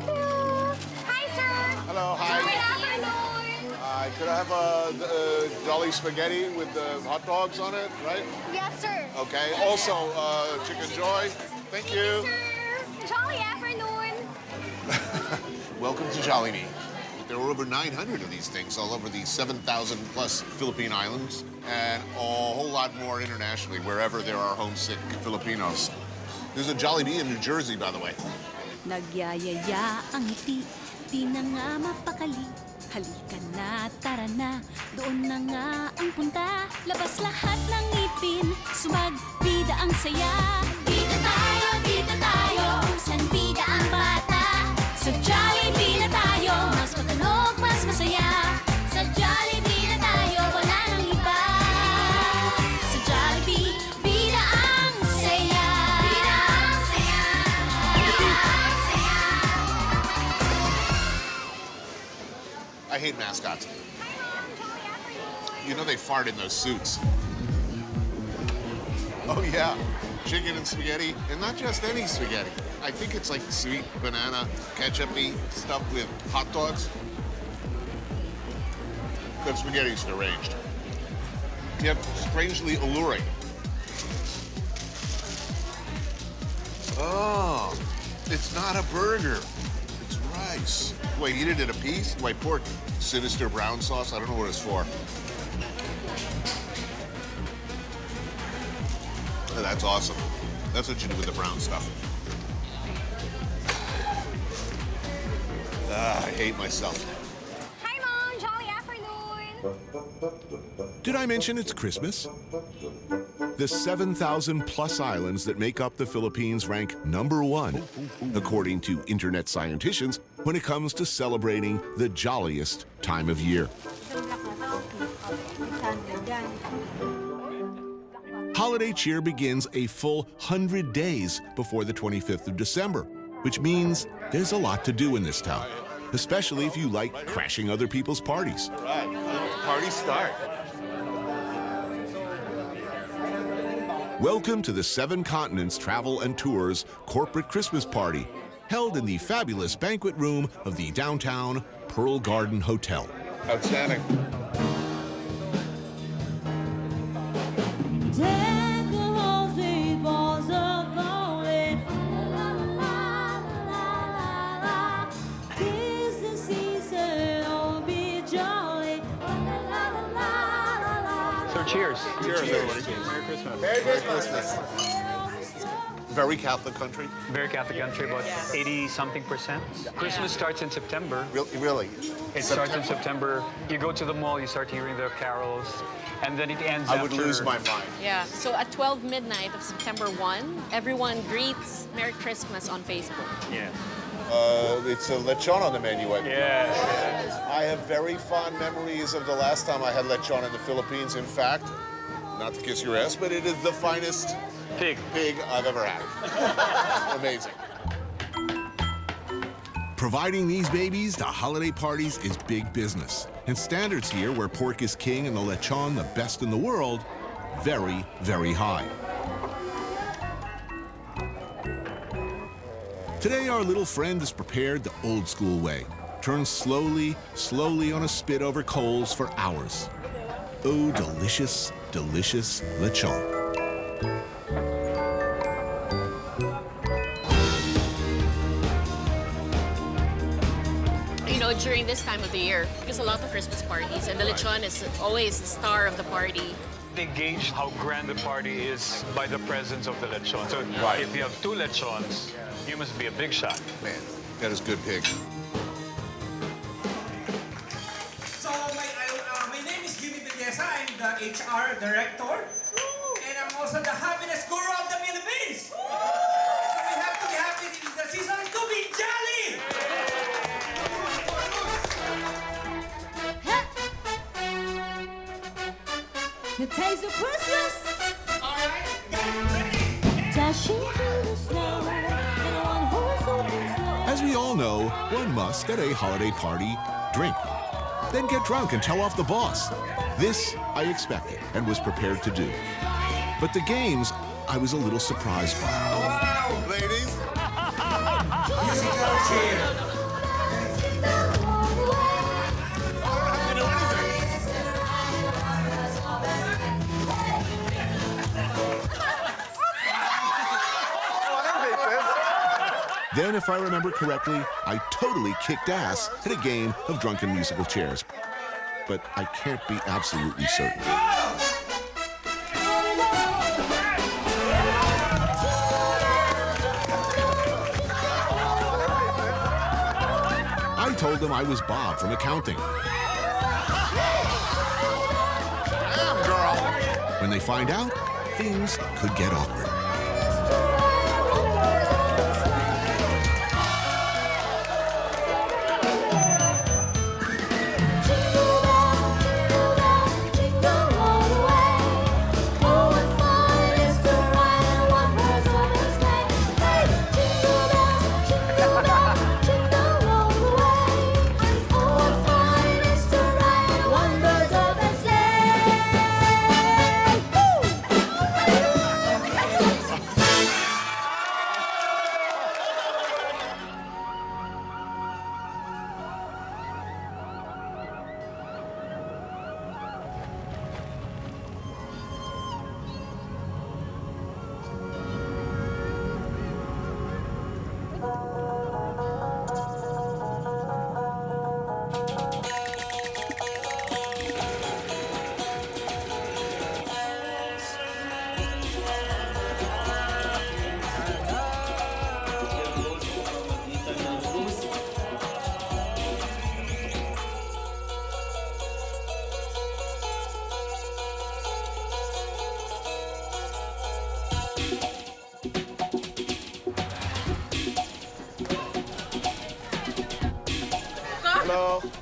Hi, sir. Hello, hi. Good afternoon. Could I have a Jolly spaghetti with the hot dogs on it, right? Yes, sir. Okay. Also, chicken joy. Thank you. Sir. Jolly afternoon. Welcome to Jollibee. There are over 900 of these things all over the 7,000 plus Philippine islands, and a whole lot more internationally, wherever there are homesick Filipinos. There's a Jollibee in New Jersey, by the way. Nagyayaya ang ngiti, di na nga mapakali. Halika na, tara na, doon na nga ang punta. Labas lahat ng ngipin, sumagbida ang saya. Dito tayo, kung saan bida ang bata. Sa Jollibee na tayo, mas matunog, mas masaya. Sa Jollibee na tayo, wala nang iba. Sa Jollibee, bida ang saya. Bida ang saya. Bida ang saya. I hate mascots. You know they fart in those suits. Oh yeah, chicken and spaghetti, and not just any spaghetti. I think it's like sweet banana, ketchup-y stuff with hot dogs. That spaghetti's deranged, yet strangely alluring. Oh, it's not a burger. It's rice. Wait, eat it in a piece? Wait, pour sinister brown sauce? I don't know what it's for. Oh, that's awesome. That's what you do with the brown stuff. I hate myself. Hi, Mom. Jolly afternoon. Did I mention it's Christmas? The 7,000 plus islands that make up the Philippines rank #1, according to internet scienticians, when it comes to celebrating the jolliest time of year. Holiday cheer begins a full 100 days before the 25th of December, which means there's a lot to do in this town, especially if you like crashing other people's parties. All right, party start. Welcome to the 7 Continents Travel and Tours Corporate Christmas Party, held in the fabulous banquet room of the downtown Pearl Garden Hotel. Outstanding. Cheers. Cheers, everybody. Merry Christmas. Merry Christmas. Very Catholic country. Very Catholic country, about 80-something%. Christmas starts in September. Really? It starts in September. You go to the mall, you start hearing the carols, and then it ends I would lose my mind. Yeah, so at 12 midnight of September 1, everyone greets Merry Christmas on Facebook. Yeah. It's a lechon on the menu, I believe. Yes. I have very fond memories of the last time I had lechon in the Philippines. In fact, not to kiss your ass, but it is the finest pig I've ever had. Amazing. Providing these babies to holiday parties is big business. And standards here, where pork is king and the lechon the best in the world, very, very high. Today, our little friend is prepared the old-school way. Turns slowly on a spit over coals for hours. Oh, delicious, delicious lechon. You know, during this time of the year, there's a lot of Christmas parties, and the lechon is always the star of the party. They gauge how grand the party is by the presence of the lechon. So if you have 2 lechons, you must be a big shot. Man, that is good pig. So, my name is Jimmy Villesa. I'm the HR director. And I'm also the happiness guru of the Philippines. So we have to be happy. The season is to be jolly. The taste of Christmas. All right, guys, ready? Dashing through the snow in a one-horse open sleigh. As we all know, one must, at a holiday party, drink. Then get drunk and tell off the boss. This I expected and was prepared to do. But the games, I was a little surprised by. Wow, ladies. Musical cheer. Then, if I remember correctly, I totally kicked ass at a game of drunken musical chairs. But I can't be absolutely certain. I told them I was Bob from accounting. Damn, girl. When they find out, things could get awkward.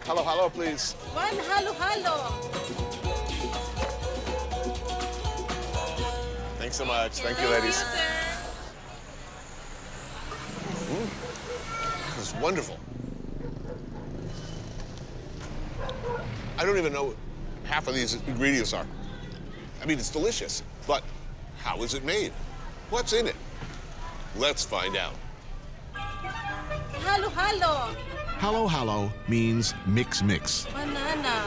Hello, hello, please. One halo. Thanks so much. Thank you, ladies. This is wonderful. I don't even know what half of these ingredients are. I mean, it's delicious, but how is it made? What's in it? Let's find out. Halo. Halo halo means mix mix, Banana.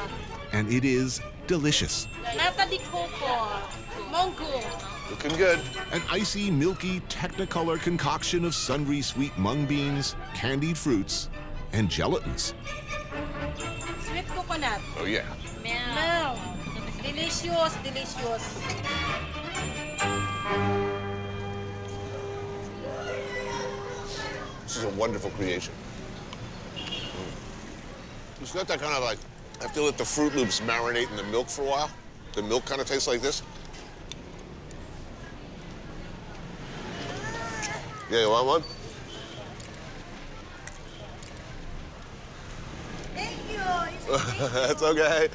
and it is delicious. Nata di coco. Mongo. Looking good. An icy, milky, technicolor concoction of sundry sweet mung beans, candied fruits, and gelatins. Sweet coconut. Oh, yeah. Mel. Delicious. This is a wonderful creation. It's got that kind of like, I feel like the Fruit Loops marinate in the milk for a while. The milk kind of tastes like this. Yeah, you want one? Thank you. That's okay.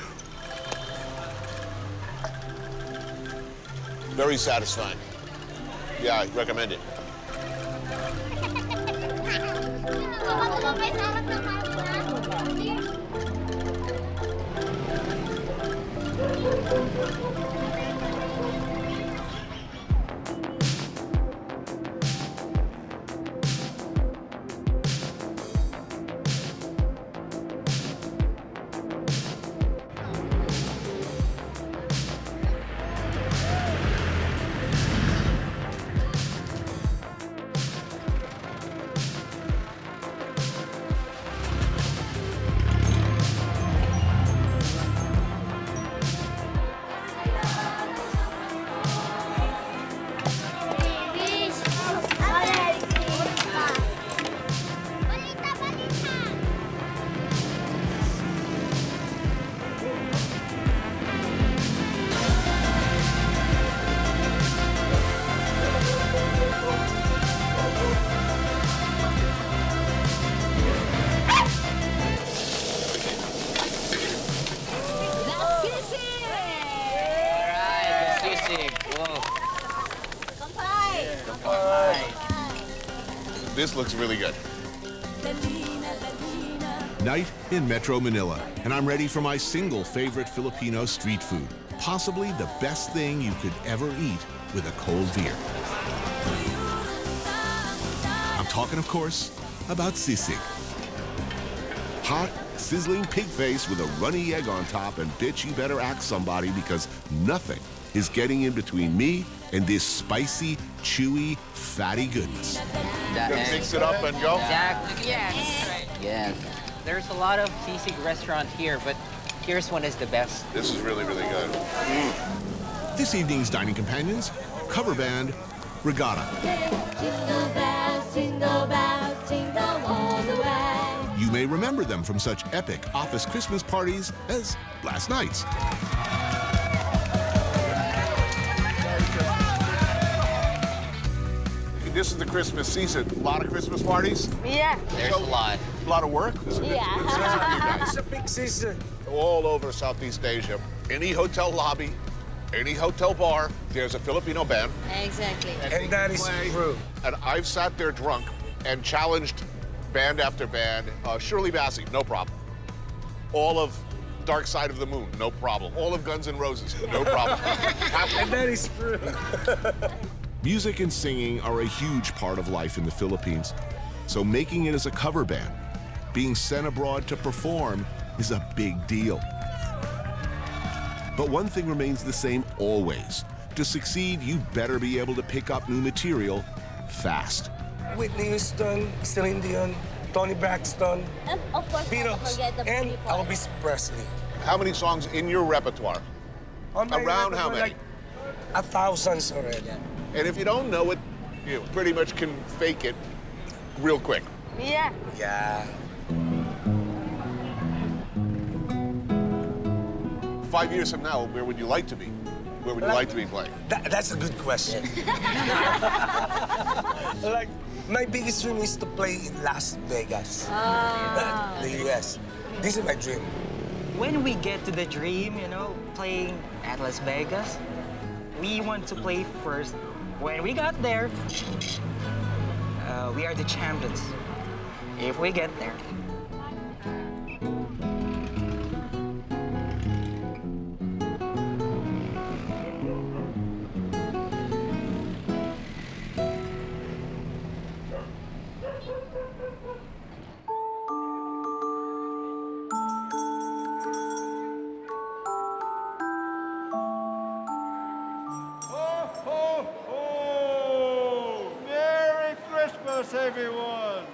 Very satisfying. Yeah, I recommend it. This looks really good. Night in Metro Manila, and I'm ready for my single favorite Filipino street food. Possibly the best thing you could ever eat with a cold beer. I'm talking, of course, about sisig. Hot, sizzling pig face with a runny egg on top, and bitch, you better act somebody because nothing is getting in between me and this spicy, chewy, fatty goodness. Just mix it up and go? Exactly. Yes. Yes. There's a lot of sisig restaurant here, but here's one is the best. This is really, really good. This evening's dining companions, cover band, Regatta. Jingle bells, jingle all the way. You may remember them from such epic office Christmas parties as last night's. This is the Christmas season. A lot of Christmas parties? Yeah. There's a lot. A lot of work? This is a good season for you guys. It's a big season. All over Southeast Asia. Any hotel lobby, any hotel bar, there's a Filipino band. Exactly. And that is true. And I've sat there drunk and challenged band after band. Shirley Bassey, no problem. All of Dark Side of the Moon, no problem. All of Guns N' Roses, no problem. And that is true. Music and singing are a huge part of life in the Philippines. So making it as a cover band, being sent abroad to perform, is a big deal. But one thing remains the same always. To succeed, you better be able to pick up new material fast. Whitney Houston, Celine Dion, Tony Braxton, And of course, Beatles, and Elvis Presley. How many songs in your repertoire? Around how many? Like 1,000 already. And if you don't know it, you pretty much can fake it real quick. Yeah. Yeah. 5 years from now, where would you like to be? Where would you like to be playing? That's a good question. Like, my biggest dream is to play in Las Vegas, the US. This is my dream. When we get to the dream, you know, playing at Las Vegas, we want to play first. When we got there, we are the champions. If we get there. Merry Christmas, everyone!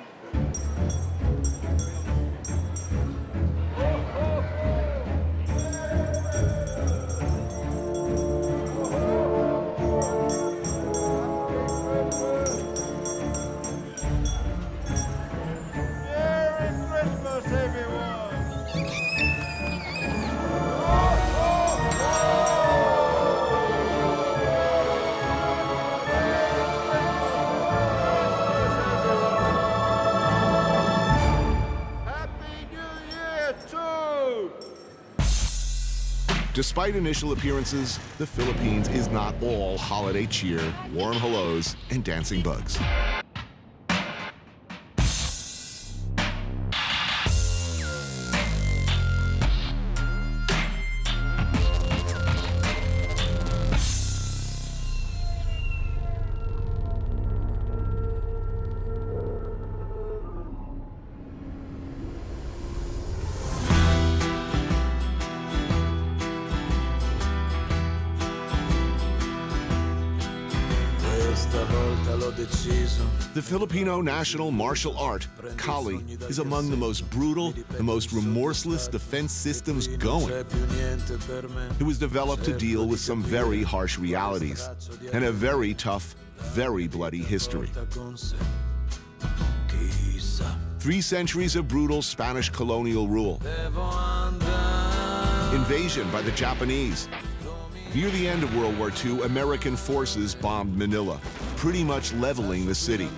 Merry Christmas, everyone! Despite initial appearances, the Philippines is not all holiday cheer, warm hellos, and dancing bugs. The Filipino national martial art, Kali, is among the most brutal, the most remorseless defense systems going. It was developed to deal with some very harsh realities and a very tough, very bloody history. 3 centuries of brutal Spanish colonial rule. Invasion by the Japanese. Near the end of World War II, American forces bombed Manila, pretty much leveling the city.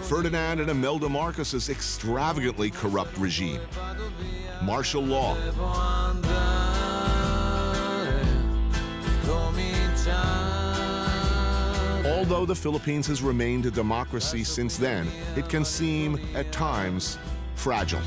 Ferdinand and Imelda Marcos's extravagantly corrupt regime. Martial law. Although the Philippines has remained a democracy since then, it can seem, at times, fragile.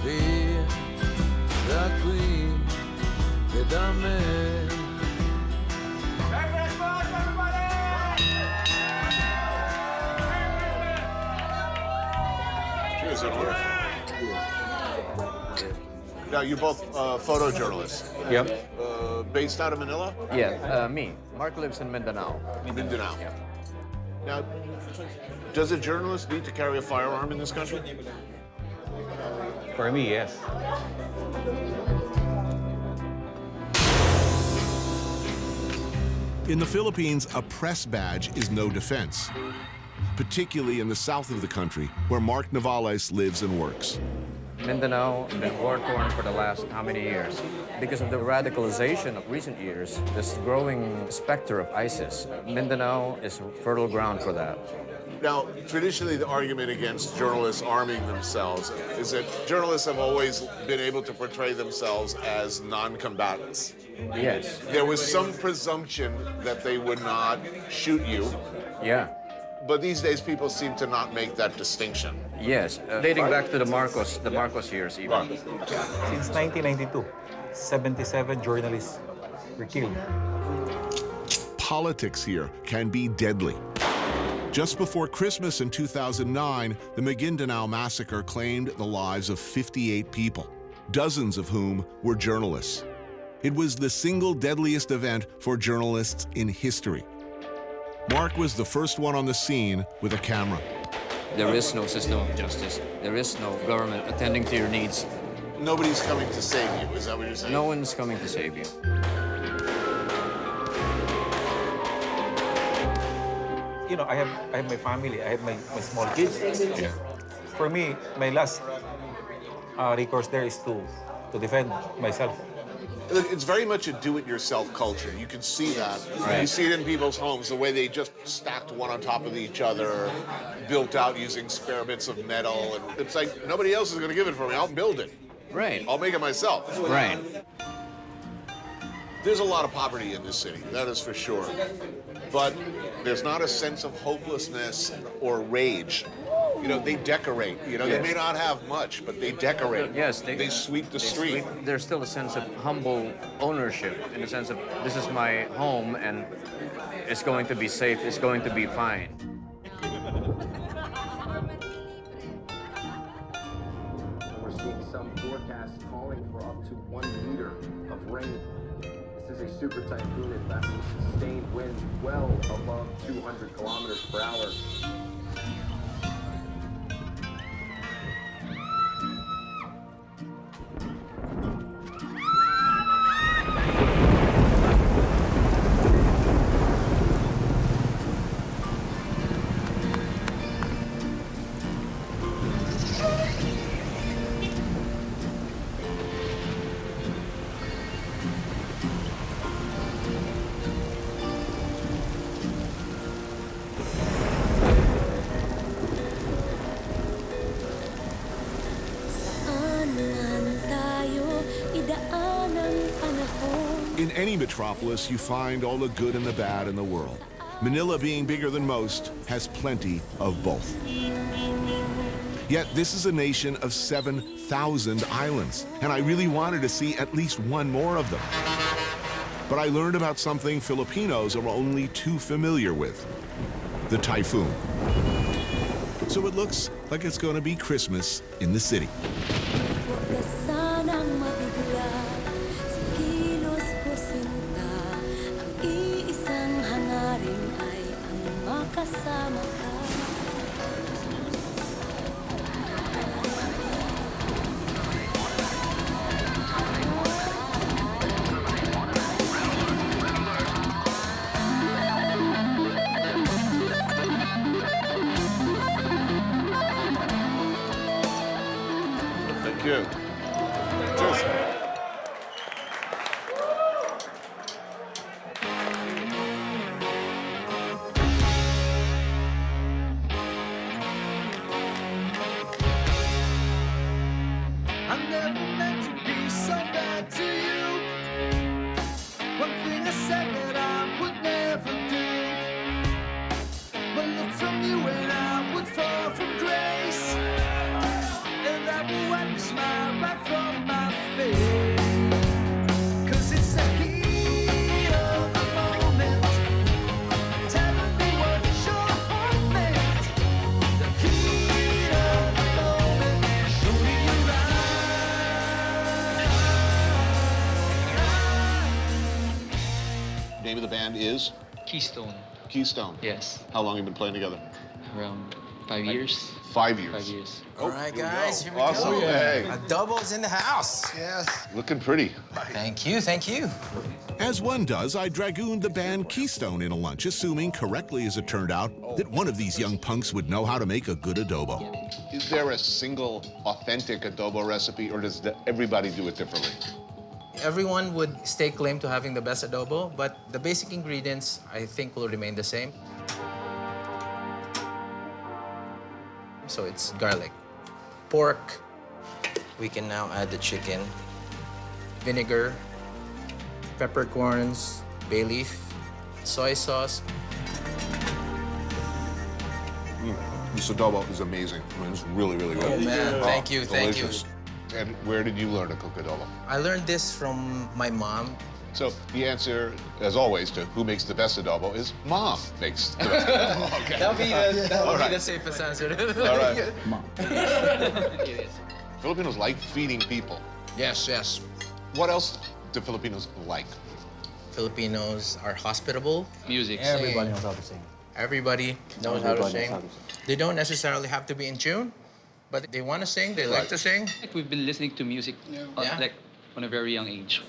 Now, you're both photojournalists. Yep. Based out of Manila? Yeah, me. Mark lives in Mindanao. Mindanao. Now, does a journalist need to carry a firearm in this country? For me, yes. In the Philippines, a press badge is no defense, particularly in the south of the country, where Mark Navales lives and works. Mindanao has been war-torn for the last how many years? Because of the radicalization of recent years, this growing specter of ISIS, Mindanao is fertile ground for that. Now, traditionally, the argument against journalists arming themselves is that journalists have always been able to portray themselves as non-combatants. Yes. There was some presumption that they would not shoot you. Yeah. But these days, people seem to not make that distinction. Yes, dating back to the Marcos years even. Since 1992, 77 journalists were killed. Politics here can be deadly. Just before Christmas in 2009, the Maguindanao massacre claimed the lives of 58 people, dozens of whom were journalists. It was the single deadliest event for journalists in history. Mark was the first one on the scene with a camera. There is no system of justice. There is no government attending to your needs. Nobody's coming to save you, is that what you're saying? No one's coming to save you. You know, I have my family, I have my small kids. Yeah. For me, my last recourse there is to defend myself. Look, it's very much a do-it-yourself culture. You can see that. Right. You see it in people's homes, the way they just stacked one on top of each other, built out using spare bits of metal. And it's like, nobody else is going to give it for me. I'll build it. Right. I'll make it myself. Right. There's a lot of poverty in this city, that is for sure. But there's not a sense of hopelessness or rage. You know, they decorate. You know, they may not have much, but they decorate. Yes, they sweep the street. There's still a sense of humble ownership, in the sense of this is my home and it's going to be safe, it's going to be fine. We're seeing some forecasts calling for up to 1 meter of rain. This is a super typhoon, in fact, with sustained winds well above 200 kilometers per hour. In any metropolis, you find all the good and the bad in the world. Manila, being bigger than most, has plenty of both. Yet this is a nation of 7,000 islands, and I really wanted to see at least one more of them. But I learned about something Filipinos are only too familiar with: the typhoon. So it looks like it's going to be Christmas in the city. Thank you. Cheers. I never meant to be so bad to you. One thing I said that I would never do. But look from you and I would fall from grace. And I will wipe the smile right from my face. 'Cause it's the heat of the moment. Telling me what your heart meant. The heat of the moment. Show me your Name of the band is? Keystone. Keystone. Yes. How long have you been playing together? Around 5 years. 5 years. 5 years. All right, guys, here we Awesome. go. Hey. A double's in the house. Yes. Looking pretty. Thank you, thank you. As one does, I dragooned the band Keystone in a lunch, assuming, correctly as it turned out, that one of these young punks would know how to make a good adobo. Is there a single authentic adobo recipe, or does everybody do it differently? Everyone would stake claim to having the best adobo, but the basic ingredients, I think, will remain the same. So it's garlic, pork. We can now add the chicken, vinegar, peppercorns, bay leaf, soy sauce. This adobo is amazing. I mean, it's really, really good. Oh, man. Thank you, thank you. Delicious. And where did you learn to cook adobo? I learned this from my mom. So the answer, as always, to who makes the best adobo is Mom makes the best adobo. Okay. That would All be right. the safest answer. All right. Mom. Filipinos like feeding people. Yes, yes. What else do Filipinos like? Filipinos are hospitable. Music. Everybody knows how to sing. Everybody knows how to sing. They don't necessarily have to be in tune, but they want to sing, they like to sing. Like we've been listening to music like on a very young age.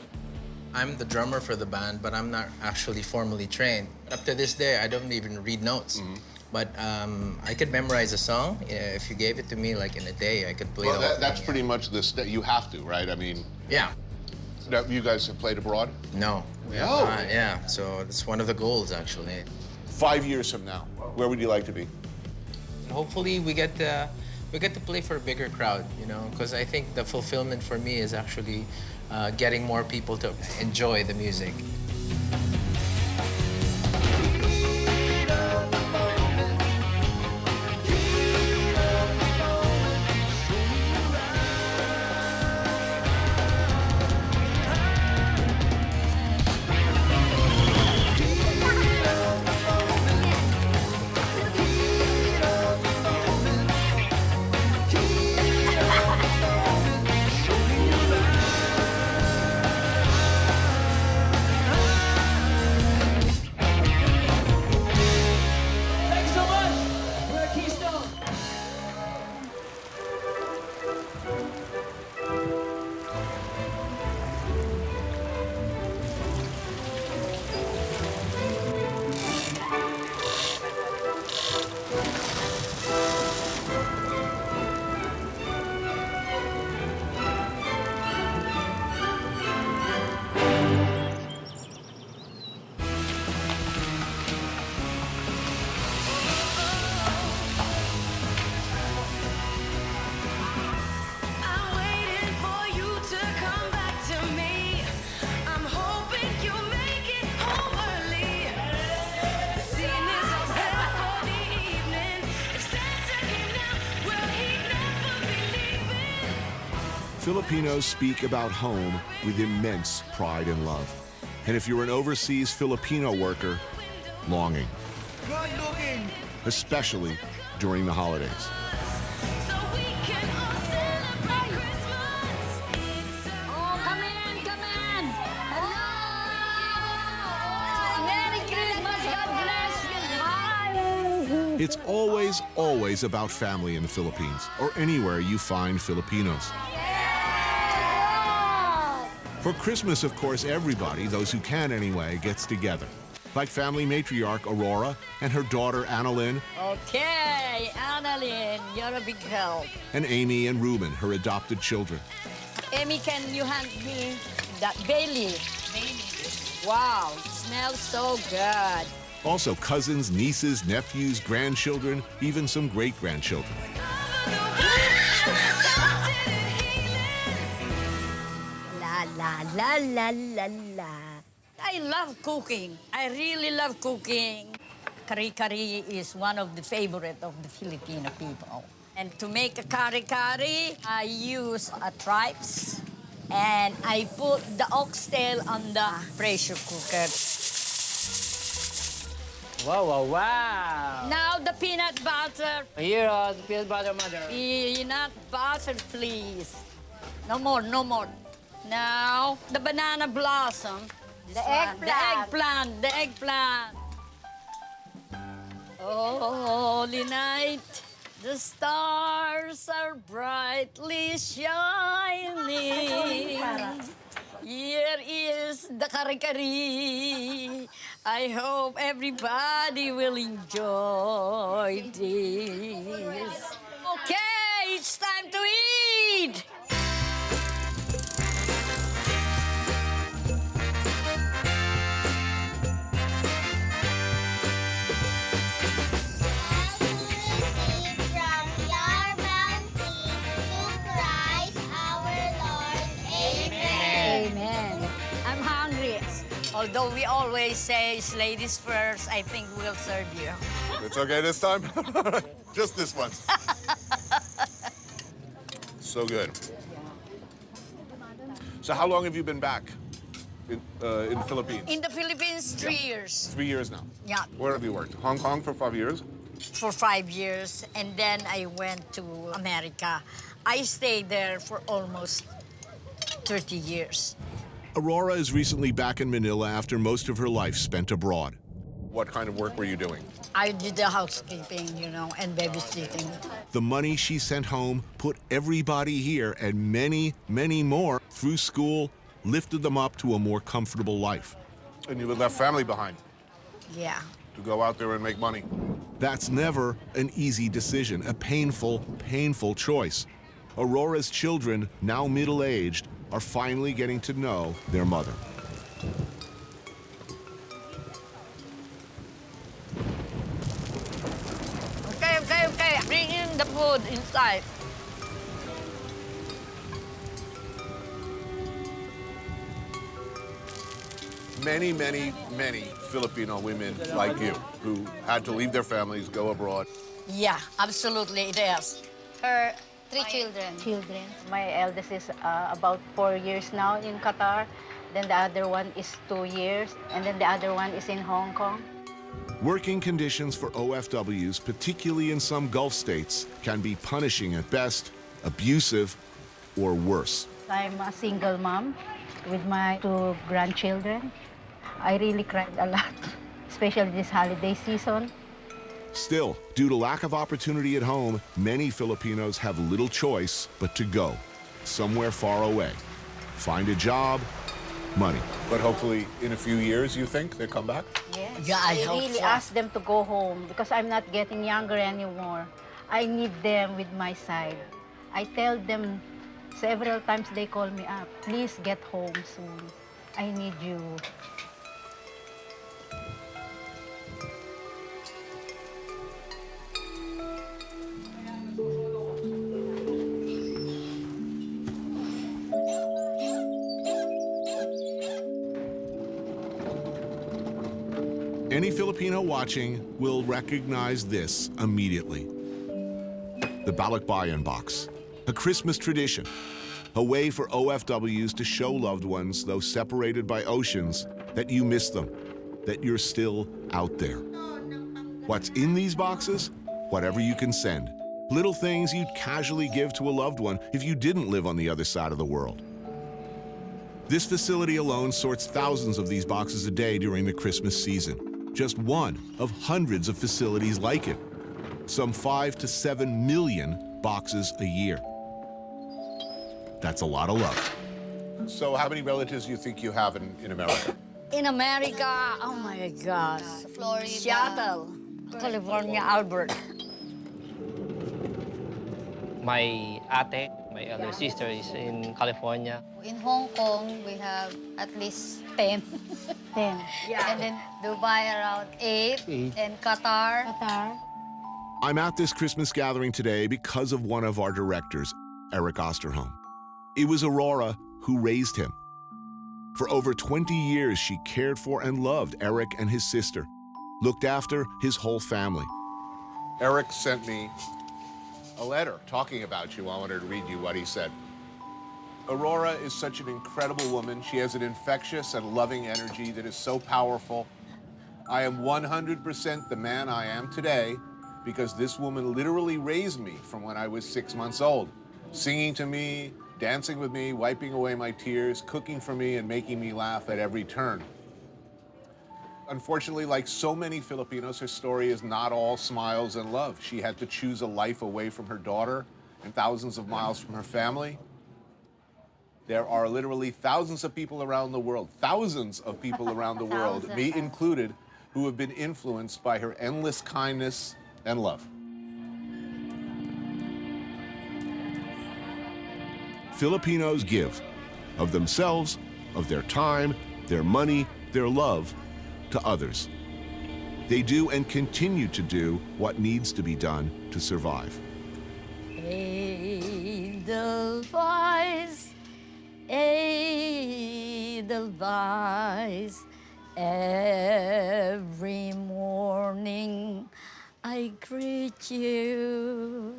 I'm the drummer for the band, but I'm not actually formally trained. Up to this day, I don't even read notes. But I could memorize a song. If you gave it to me like in a day, I could play Well, the whole that's thing. pretty much you have to, right? I mean, Yeah. now, you guys have played abroad? No. We have No? not, yeah, so it's one of the goals, actually. 5 years from now, where would you like to be? Hopefully we get we get to play for a bigger crowd, you know, because I think the fulfillment for me is actually getting more people to enjoy the music. Thanks so much. We're at Keystone. I'm waiting for you to come back to me. I'm hoping you make it home early. The scene is all set for the evening. If Santa came now, will he never be leaving? Filipinos speak about home with immense pride and love. And if you're an overseas Filipino worker, longing, Good looking. especially during the holidays. So we can all celebrate Christmas. Oh, come in, come in. Hello. Merry Christmas. God bless you. Hi. It's always, always about family in the Philippines, or anywhere you find Filipinos. For Christmas, of course, everybody, those who can anyway, gets together. Like family matriarch Aurora and her daughter Annalyn, Okay, Annalyn, you're a big help. and Amy and Ruben, her adopted children. Amy, can you hand me that Bailey? Wow, it smells so good. Also cousins, nieces, nephews, grandchildren, even some great-grandchildren. La, la, la, la, la. I love cooking. I really love cooking. Kari-kari is one of the favorite of the Filipino people. And to make a kari-kari, I use tripes and I put the oxtail on the pressure cooker. Wow, wow, wow. Now the peanut butter. Here, the peanut butter mother. Peanut butter, please. No more, no more. Now, the banana blossom. The eggplant. The eggplant. Oh, holy night, the stars are brightly shining. Here is the kari-kari. I hope everybody will enjoy this. Okay, it's time to eat. Amen. I'm hungry. Although we always say it's ladies first, I think we'll serve you. It's okay this time? Just this once. So good. So how long have you been back in the Philippines? In the Philippines, 3 years. 3 years now. Yeah. Where have you worked? Hong Kong for 5 years? For 5 years, and then I went to America. I stayed there for almost 30 years. Aurora is recently back in Manila after most of her life spent abroad. What kind of work were you doing? I did the housekeeping, you know, and babysitting. The money she sent home put everybody here and many, many more through school, lifted them up to a more comfortable life. And you had left family behind Yeah. to go out there and make money. That's never an easy decision, a painful, painful choice. Aurora's children, now middle-aged, are finally getting to know their mother. Okay. Bring in the food inside. Many, many, many Filipino women like you who had to leave their families, go abroad. Yeah, absolutely it is. Her 3 children. My eldest is about 4 years now in Qatar. Then the other one is 2 years. And then the other one is in Hong Kong. Working conditions for OFWs, particularly in some Gulf states, can be punishing at best, abusive, or worse. I'm a single mom with my 2 grandchildren. I really cried a lot, especially this holiday season. Still, due to lack of opportunity at home, many Filipinos have little choice but to go somewhere far away. Find a job, money. But hopefully, in a few years, you think they come back? Yes. Yeah, I hope really so. ask them to go home because I'm not getting younger anymore. I need them with my side. I tell them several times they call me up, please get home soon. I need you. Any Filipino watching will recognize this immediately. The Balikbayan box, a Christmas tradition, a way for OFWs to show loved ones, though separated by oceans, that you miss them, that you're still out there. What's in these boxes? Whatever you can send. Little things you'd casually give to a loved one if you didn't live on the other side of the world. This facility alone sorts thousands of these boxes a day during the Christmas season. Just one of hundreds of facilities like it. Some 5 to 7 million boxes a year. That's a lot of love. So how many relatives do you think you have in America? In America, oh my gosh. Florida. Seattle, California, Albert. My ate, my elder sister, is in California. In Hong Kong, we have at least 10. 10. Yeah. And then Dubai around 8. And Qatar. I'm at this Christmas gathering today because of one of our directors, Eric Osterholm. It was Aurora who raised him. For over 20 years, she cared for and loved Eric and his sister, looked after his whole family. Eric sent me a letter talking about you. I wanted to read you what he said. Aurora is such an incredible woman. She has an infectious and loving energy that is so powerful. I am 100% the man I am today because this woman literally raised me from when I was 6 months old, singing to me, dancing with me, wiping away my tears, cooking for me, and making me laugh at every turn. Unfortunately, like so many Filipinos, her story is not all smiles and love. She had to choose a life away from her daughter and thousands of miles from her family. There are literally thousands of people around the world, thousands of people around the world, me included, who have been influenced by her endless kindness and love. Filipinos give of themselves, of their time, their money, their love to others. They do and continue to do what needs to be done to survive. Edelweiss, Edelweiss, every morning I greet you.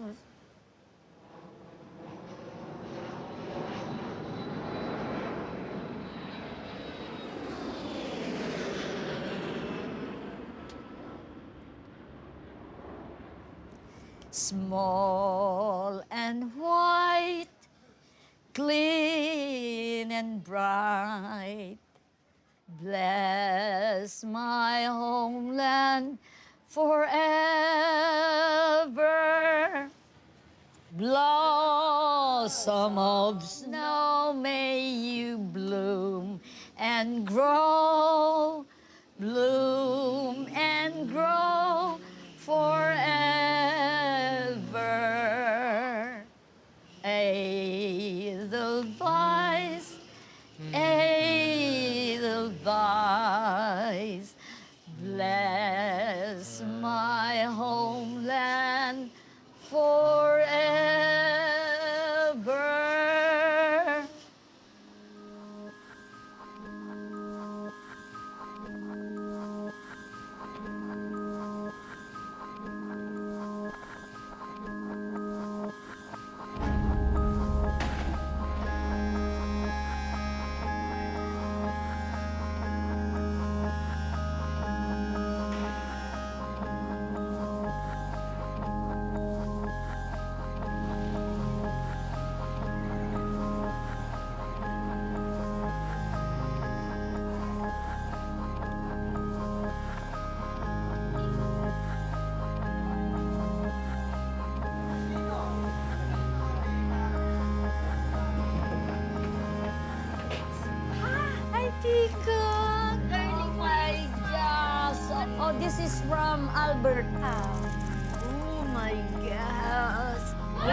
Small and white, clean and bright, bless my homeland forever. Blossom of snow, may you bloom and grow, bloom and grow forever. Edelweiss, Edelweiss, bless my homeland forever. Oh my gosh. Oh, this is from Alberta. Oh my gosh. Oh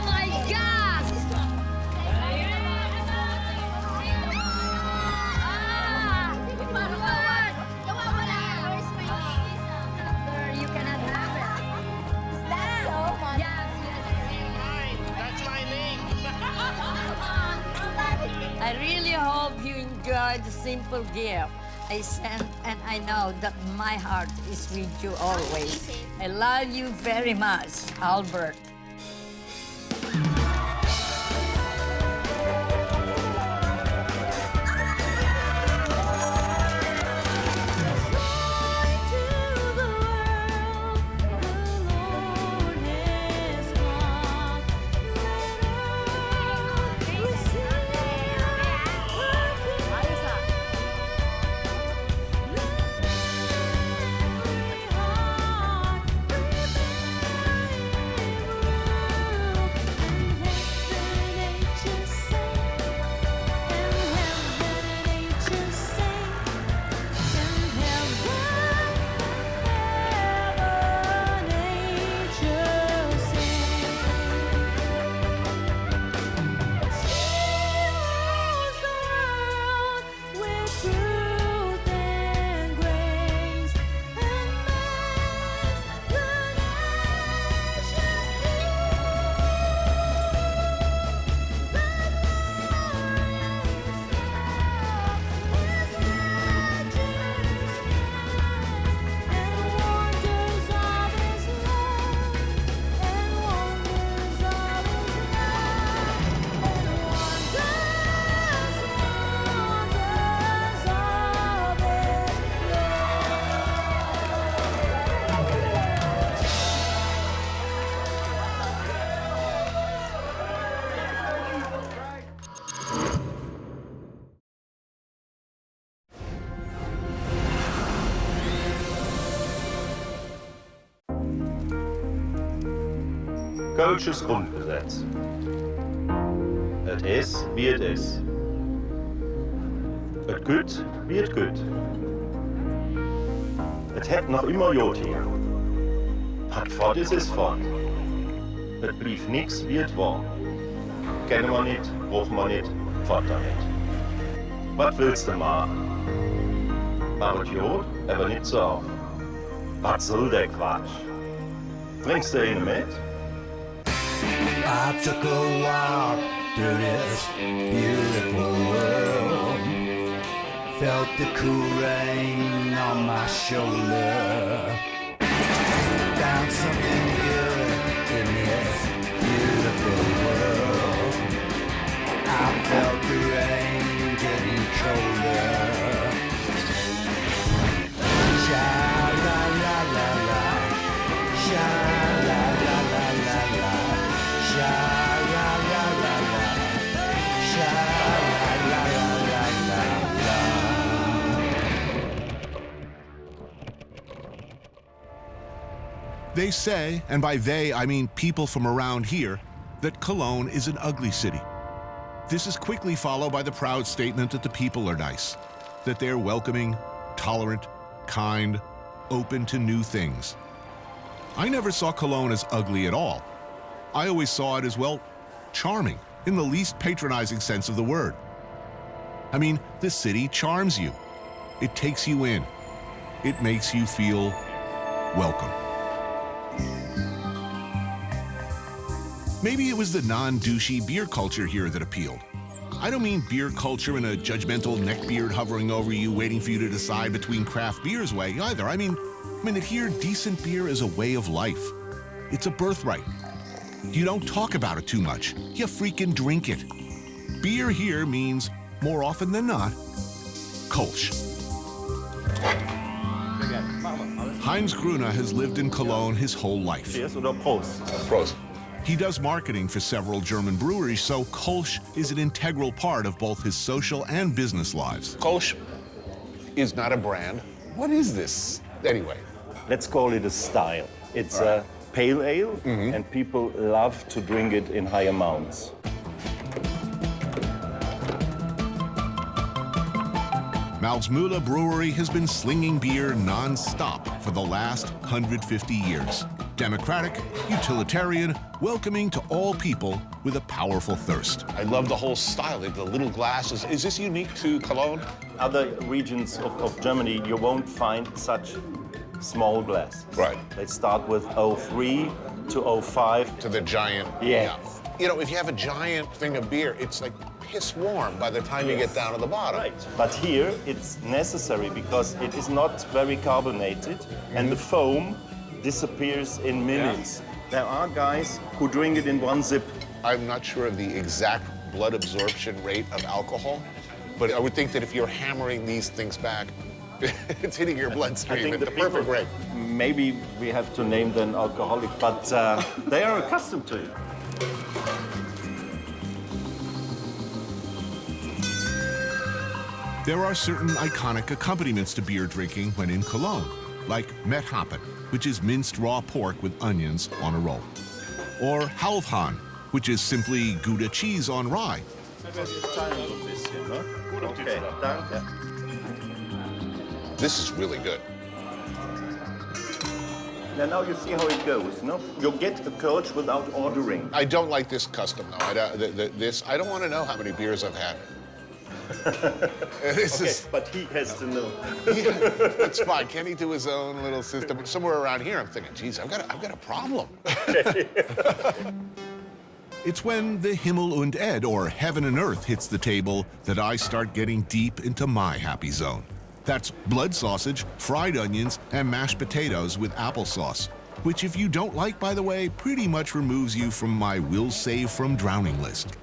my gosh. You cannot have it. Is that so much? Yes, yes. That's my name. I really hope you enjoyed the simple gift I sent, and I know that my heart is with you always. I love you very much, Albert. Kölsches Grundgesetz. Et is wie et is. Et gut wie et gut. Et het noch immer Jod hier. Hat fort is fort. Et blieb nix wie et war. Kennen wir nicht, brauchen wir nicht, fort damit. Was willst du machen? Mach et Jod, aber nicht so auf. Was soll der Quatsch? Bringst du ihn mit? I took a walk through this beautiful world. Felt the cool rain on my shoulder. Found something good in this beautiful world. I felt the rain getting colder. Sha la la la la, sha la la la la la, sha la la la la, sha la la la la la. They say, and by they I mean people from around here, that Cologne is an ugly city. This is quickly followed by the proud statement that the people are nice, that they're welcoming, tolerant, kind, open to new things. I never saw Cologne as ugly at all. I always saw it as, well, charming, in the least patronizing sense of the word. I mean, the city charms you. It takes you in. It makes you feel welcome. Maybe it was the non-douchey beer culture here that appealed. I don't mean beer culture in a judgmental neckbeard hovering over you waiting for you to decide between craft beers way either. I mean that here decent beer is a way of life. It's a birthright. You don't talk about it too much. You freaking drink it. Beer here means, more often than not, Kolsch. Heinz Gruna has lived in Cologne his whole life. Cheers oder Prost? Prost. He does marketing for several German breweries, so Kolsch is an integral part of both his social and business lives. Kolsch is not a brand. What is this, anyway? Let's call it a style. It's a pale ale, and people love to drink it in high amounts. Malzmühle Brewery has been slinging beer non-stop for the last 150 years. Democratic, utilitarian, welcoming to all people with a powerful thirst. I love the whole style, the little glasses. Is this unique to Cologne? Other regions of Germany, you won't find such small glasses. Right. They start with 03 to 05. To the giant. Yeah. You know, if you have a giant thing of beer, it's like piss warm by the time you get down to the bottom. Right. But here, it's necessary because it is not very carbonated, and the foam disappears in minutes. There are guys who drink it in one sip. I'm not sure of the exact blood absorption rate of alcohol, but I would think that if you're hammering these things back, it's hitting your bloodstream at the perfect rate. Maybe we have to name them alcoholic, but they are accustomed to it. There are certain iconic accompaniments to beer drinking when in Cologne, like Methappen, which is minced raw pork with onions on a roll, or Halfhahn, which is simply Gouda cheese on rye. This is really good. Now you see how it goes, no? You get a coach without ordering. I don't like this custom, though. I don't want to know how many beers I've had. But he has to know. Yeah, that's fine. Can he do his own little system? Somewhere around here, I'm thinking, geez, I've got a problem. It's when the Himmel und Ed, or heaven and earth, hits the table that I start getting deep into my happy zone. That's blood sausage, fried onions, and mashed potatoes with applesauce, which, if you don't like, by the way, pretty much removes you from my will save from drowning list.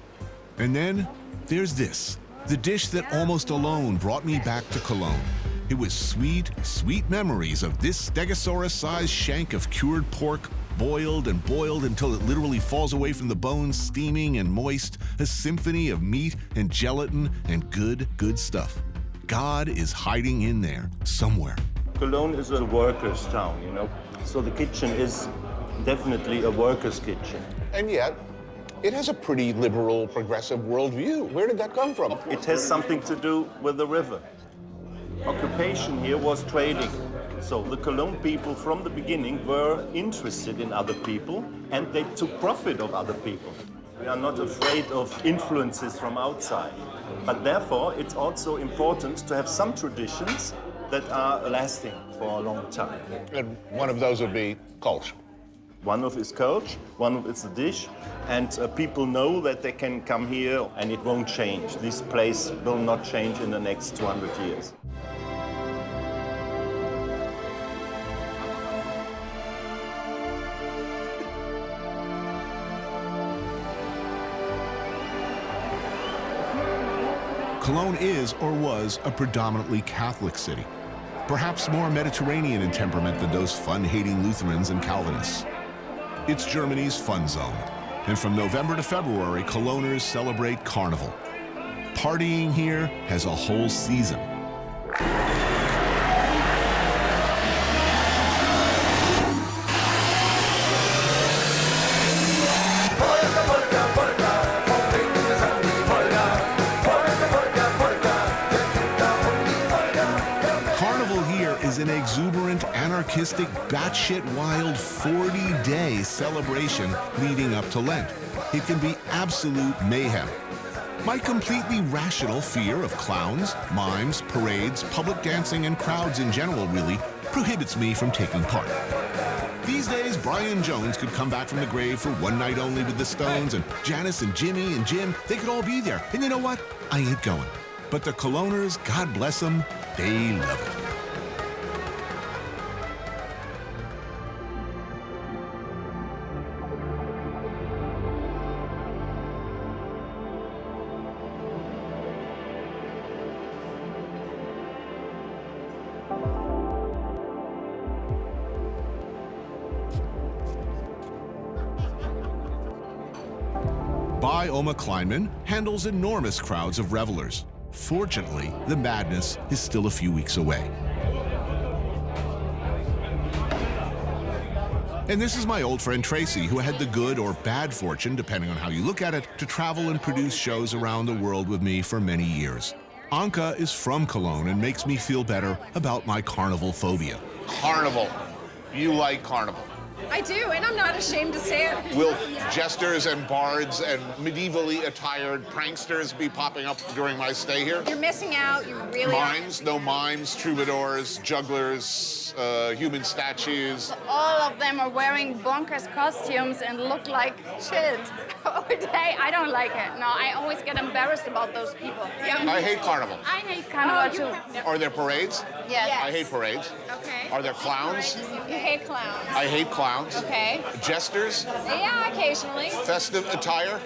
And then there's this, the dish that almost alone brought me back to Cologne. It was sweet, sweet memories of this Stegosaurus-sized shank of cured pork, boiled and boiled until it literally falls away from the bones, steaming and moist, a symphony of meat and gelatin and good, good stuff. God is hiding in there somewhere. Cologne is a workers' town, you know, so the kitchen is definitely a workers' kitchen. And yet, it has a pretty liberal, progressive worldview. Where did that come from? It has something to do with the river. Occupation here was trading. So the Cologne people from the beginning were interested in other people, and they took profit of other people. We are not afraid of influences from outside. But therefore, it's also important to have some traditions that are lasting for a long time. And one of those would be Kolsch. One of is Kolsch, one of it's a dish, and people know that they can come here and it won't change. This place will not change in the next 200 years. Cologne is, or was, a predominantly Catholic city, perhaps more Mediterranean in temperament than those fun-hating Lutherans and Calvinists. It's Germany's fun zone, and from November to February, Cologners celebrate Carnival. Partying here has a whole season. An exuberant, anarchistic, batshit wild 40-day celebration leading up to Lent. It can be absolute mayhem. My completely rational fear of clowns, mimes, parades, public dancing, and crowds in general really prohibits me from taking part. These days, Brian Jones could come back from the grave for one night only with the Stones, and Janice and Jimmy and Jim, they could all be there. And you know what? I ain't going. But the Coloners, God bless them, they love it. Oma Kleinman handles enormous crowds of revelers. Fortunately, the madness is still a few weeks away. And this is my old friend Tracy, who had the good or bad fortune, depending on how you look at it, to travel and produce shows around the world with me for many years. Anka is from Cologne and makes me feel better about my carnival phobia. Carnival. You like carnival. I do, and I'm not ashamed to say it. Will jesters and bards and medievally attired pranksters be popping up during my stay here? You're missing out, you really Mimes? No mimes, troubadours, jugglers, human statues. All of them are wearing bonkers costumes and look like shit all day. I don't like it. No, I always get embarrassed about those people. Yeah. I hate carnival. I hate carnival too. Are there parades? Yes. I hate parades. Okay. Are there clowns? You hate clowns. I hate clowns. Okay. Jesters? Yeah, occasionally. Festive attire?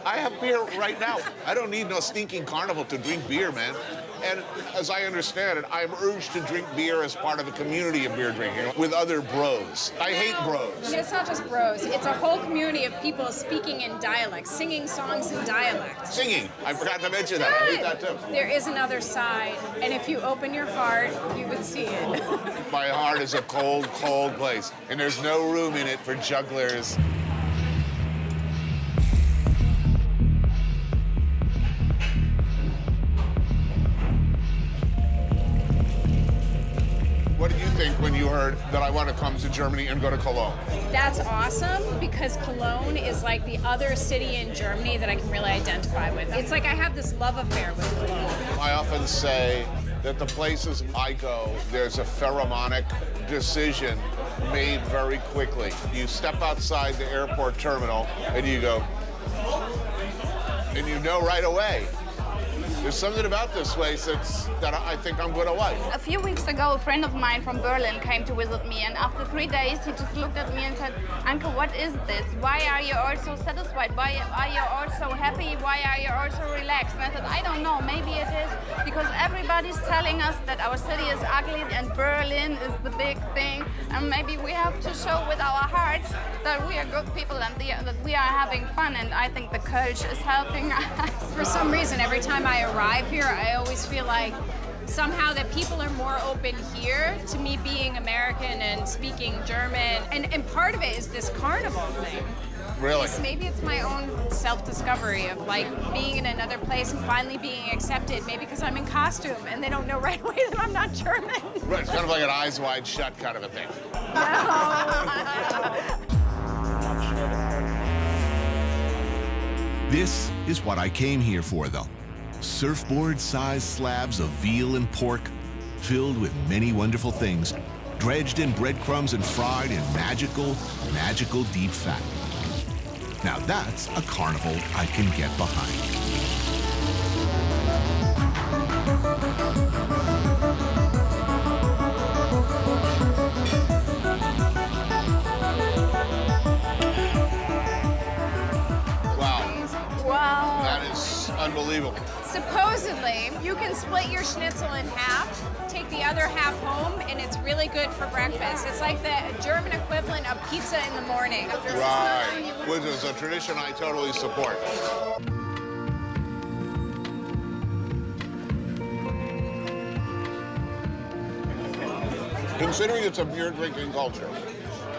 I have beer right now. I don't need no stinking carnival to drink beer, man. And as I understand it, I'm urged to drink beer as part of a community of beer drinking with other bros. I hate bros. I mean, it's not just bros. It's a whole community of people speaking in dialect, singing songs in dialect. Singing. I forgot to mention that. I hate that too. There is another side, and if you open your heart, you would see it. My heart is a cold, cold place, and there's no room in it for jugglers. What did you think when you heard that I want to come to Germany and go to Cologne? That's awesome, because Cologne is like the other city in Germany that I can really identify with. It's like I have this love affair with Cologne. I often say that the places I go, there's a pheromonic decision made very quickly. You step outside the airport terminal and you go, and you know right away. There's something about this place that I think I'm going to like. A few weeks ago, a friend of mine from Berlin came to visit me, and after 3 days, he just looked at me and said, Anka, what is this? Why are you all so satisfied? Why are you all so happy? Why are you all so relaxed? And I said, I don't know. Maybe it is because everybody's telling us that our city is ugly and Berlin is the big thing. And maybe we have to show with our hearts that we are good people and that we are having fun. And I think the Kölsch is helping us. For some reason, every time I arrive here, I always feel like somehow that people are more open here to me being American and speaking German. And part of it is this carnival thing. Really? Maybe it's my own self-discovery of like being in another place and finally being accepted, maybe because I'm in costume and they don't know right away that I'm not German. Right, it's kind of like an eyes wide shut kind of a thing. This is what I came here for, though. Surfboard-sized slabs of veal and pork, filled with many wonderful things, dredged in breadcrumbs and fried in magical, magical deep fat. Now that's a carnival I can get behind. Wow. That is unbelievable. Supposedly, you can split your schnitzel in half, take the other half home, and it's really good for breakfast. It's like the German equivalent of pizza in the morning. Right, which is a tradition I totally support. Considering it's a beer drinking culture,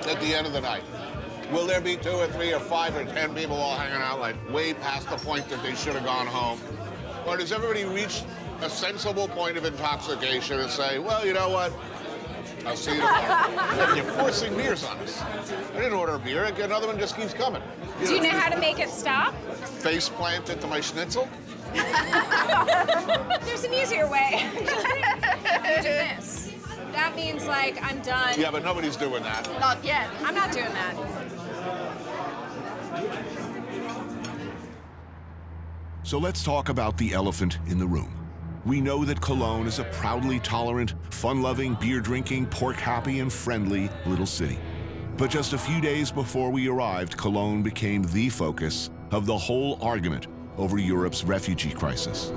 at the end of the night, will there be 2 or 3 or 5 or 10 people all hanging out like way past the point that they should have gone home? Or does everybody reach a sensible point of intoxication and say, well, you know what? I'll see you tomorrow. You're forcing beers on us. I didn't order a beer. Another one just keeps coming. Do you know how to make it stop? Face plant into my schnitzel? There's an easier way. You do this. That means, like, I'm done. Yeah, but nobody's doing that. Not yet. I'm not doing that. So let's talk about the elephant in the room. We know that Cologne is a proudly tolerant, fun-loving, beer-drinking, pork-happy, and friendly little city. But just a few days before we arrived, Cologne became the focus of the whole argument over Europe's refugee crisis.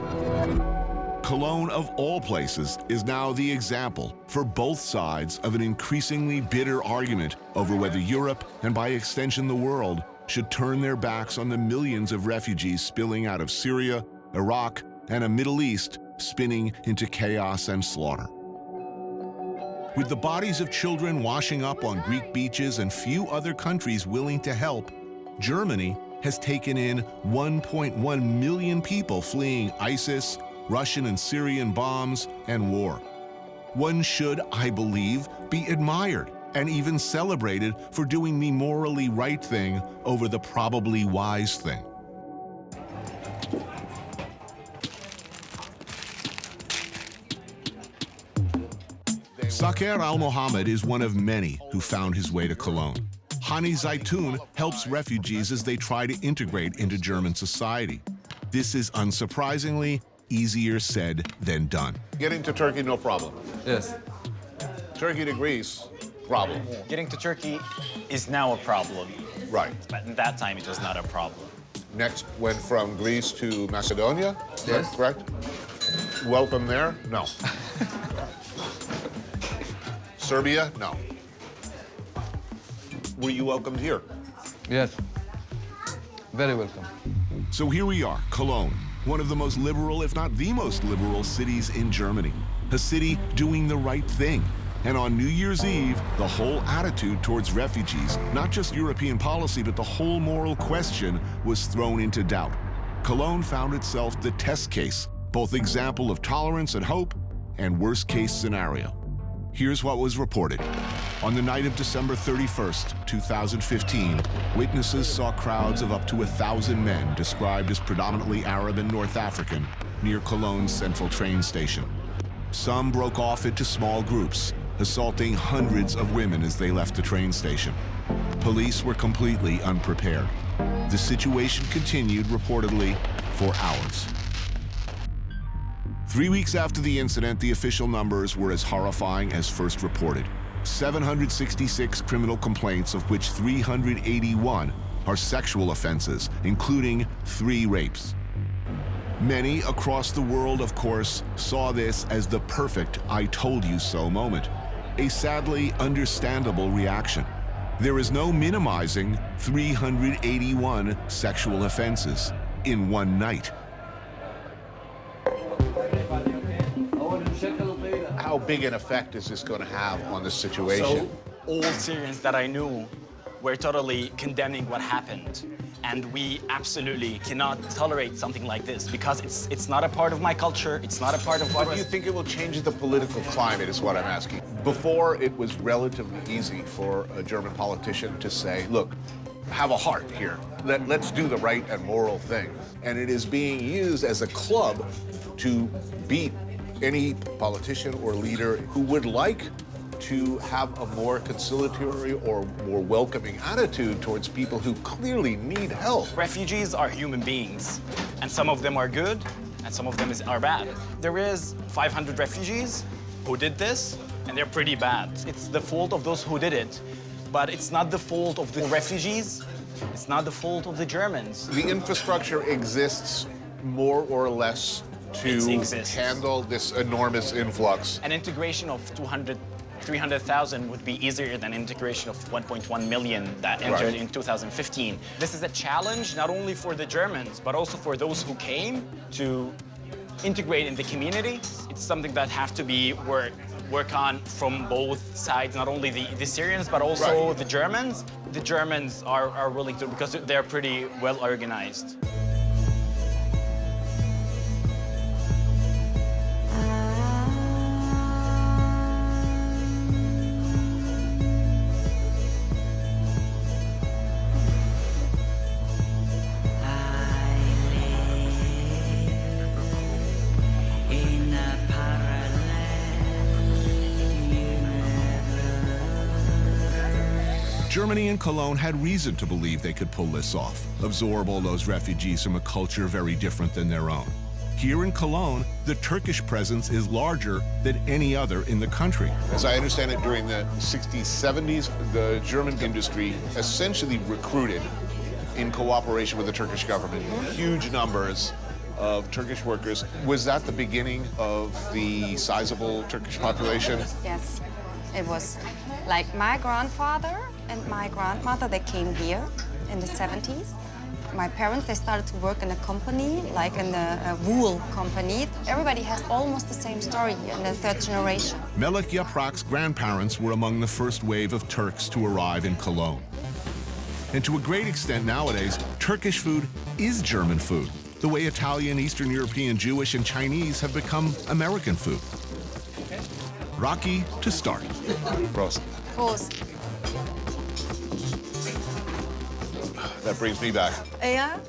Cologne, of all places, is now the example for both sides of an increasingly bitter argument over whether Europe, and by extension the world, should turn their backs on the millions of refugees spilling out of Syria, Iraq, and a Middle East spinning into chaos and slaughter. With the bodies of children washing up on Greek beaches and few other countries willing to help, Germany has taken in 1.1 million people fleeing ISIS, Russian and Syrian bombs, and war. One should, I believe, be admired and even celebrated for doing the morally right thing over the probably wise thing. Saker Al-Mohammed is one of many who found his way to Cologne. Hani Zaitoun helps refugees as they try to integrate into German society. This is unsurprisingly easier said than done. Getting to Turkey, no problem. Yes. Turkey to Greece, problem. Getting to Turkey is now a problem. Right. But at that time, it was not a problem. Next went from Greece to Macedonia, is that correct? Welcome there? No. Serbia? No. Were you welcomed here? Yes. Very welcome. So here we are, Cologne, one of the most liberal, if not the most liberal cities in Germany. A city doing the right thing. And on New Year's Eve, the whole attitude towards refugees, not just European policy, but the whole moral question was thrown into doubt. Cologne found itself the test case, both example of tolerance and hope, and worst case scenario. Here's what was reported. On the night of December 31st, 2015, witnesses saw crowds of up to 1,000 men, described as predominantly Arab and North African, near Cologne's central train station. Some broke off into small groups, assaulting hundreds of women as they left the train station. Police were completely unprepared. The situation continued, reportedly, for hours. 3 weeks after the incident, the official numbers were as horrifying as first reported. 766 criminal complaints, of which 381 are sexual offenses, including 3 rapes. Many across the world, of course, saw this as the perfect "I told you so" moment. A sadly understandable reaction. There is no minimizing 381 sexual offenses in one night. How big an effect is this going to have on the situation? So all Syrians that I knew were totally condemning what happened. And we absolutely cannot tolerate something like this because it's not a part of my culture. It's not a part of what... Do you think it will change the political climate is what I'm asking? Before, it was relatively easy for a German politician to say, look, have a heart here. Let's do the right and moral thing. And it is being used as a club to beat any politician or leader who would like to have a more conciliatory or more welcoming attitude towards people who clearly need help. Refugees are human beings, and some of them are good, and some of them are bad. There is 500 refugees who did this, and they're pretty bad. It's the fault of those who did it, but it's not the fault of the refugees. It's not the fault of the Germans. The infrastructure exists more or less to handle this enormous influx. An integration of 300,000 would be easier than integration of 1.1 million that entered in 2015. This is a challenge not only for the Germans, but also for those who came to integrate in the community. It's something that have to be work on from both sides, not only the Syrians, but also the Germans. The Germans are willing to, because they're pretty well organized. Germany and Cologne had reason to believe they could pull this off, absorb all those refugees from a culture very different than their own. Here in Cologne, the Turkish presence is larger than any other in the country. As I understand it, during the 60s, 70s, the German industry essentially recruited, in cooperation with the Turkish government, huge numbers of Turkish workers. Was that the beginning of the sizable Turkish population? Yes, it was. Like my grandfather and my grandmother, they came here in the 70s. My parents, they started to work in a company, like in a wool company. Everybody has almost the same story here in the third generation. Melik Yaprak's grandparents were among the first wave of Turks to arrive in Cologne. And to a great extent nowadays, Turkish food is German food, the way Italian, Eastern European, Jewish, and Chinese have become American food. Rocky to start. Prost. Prost. That brings me back. Yeah.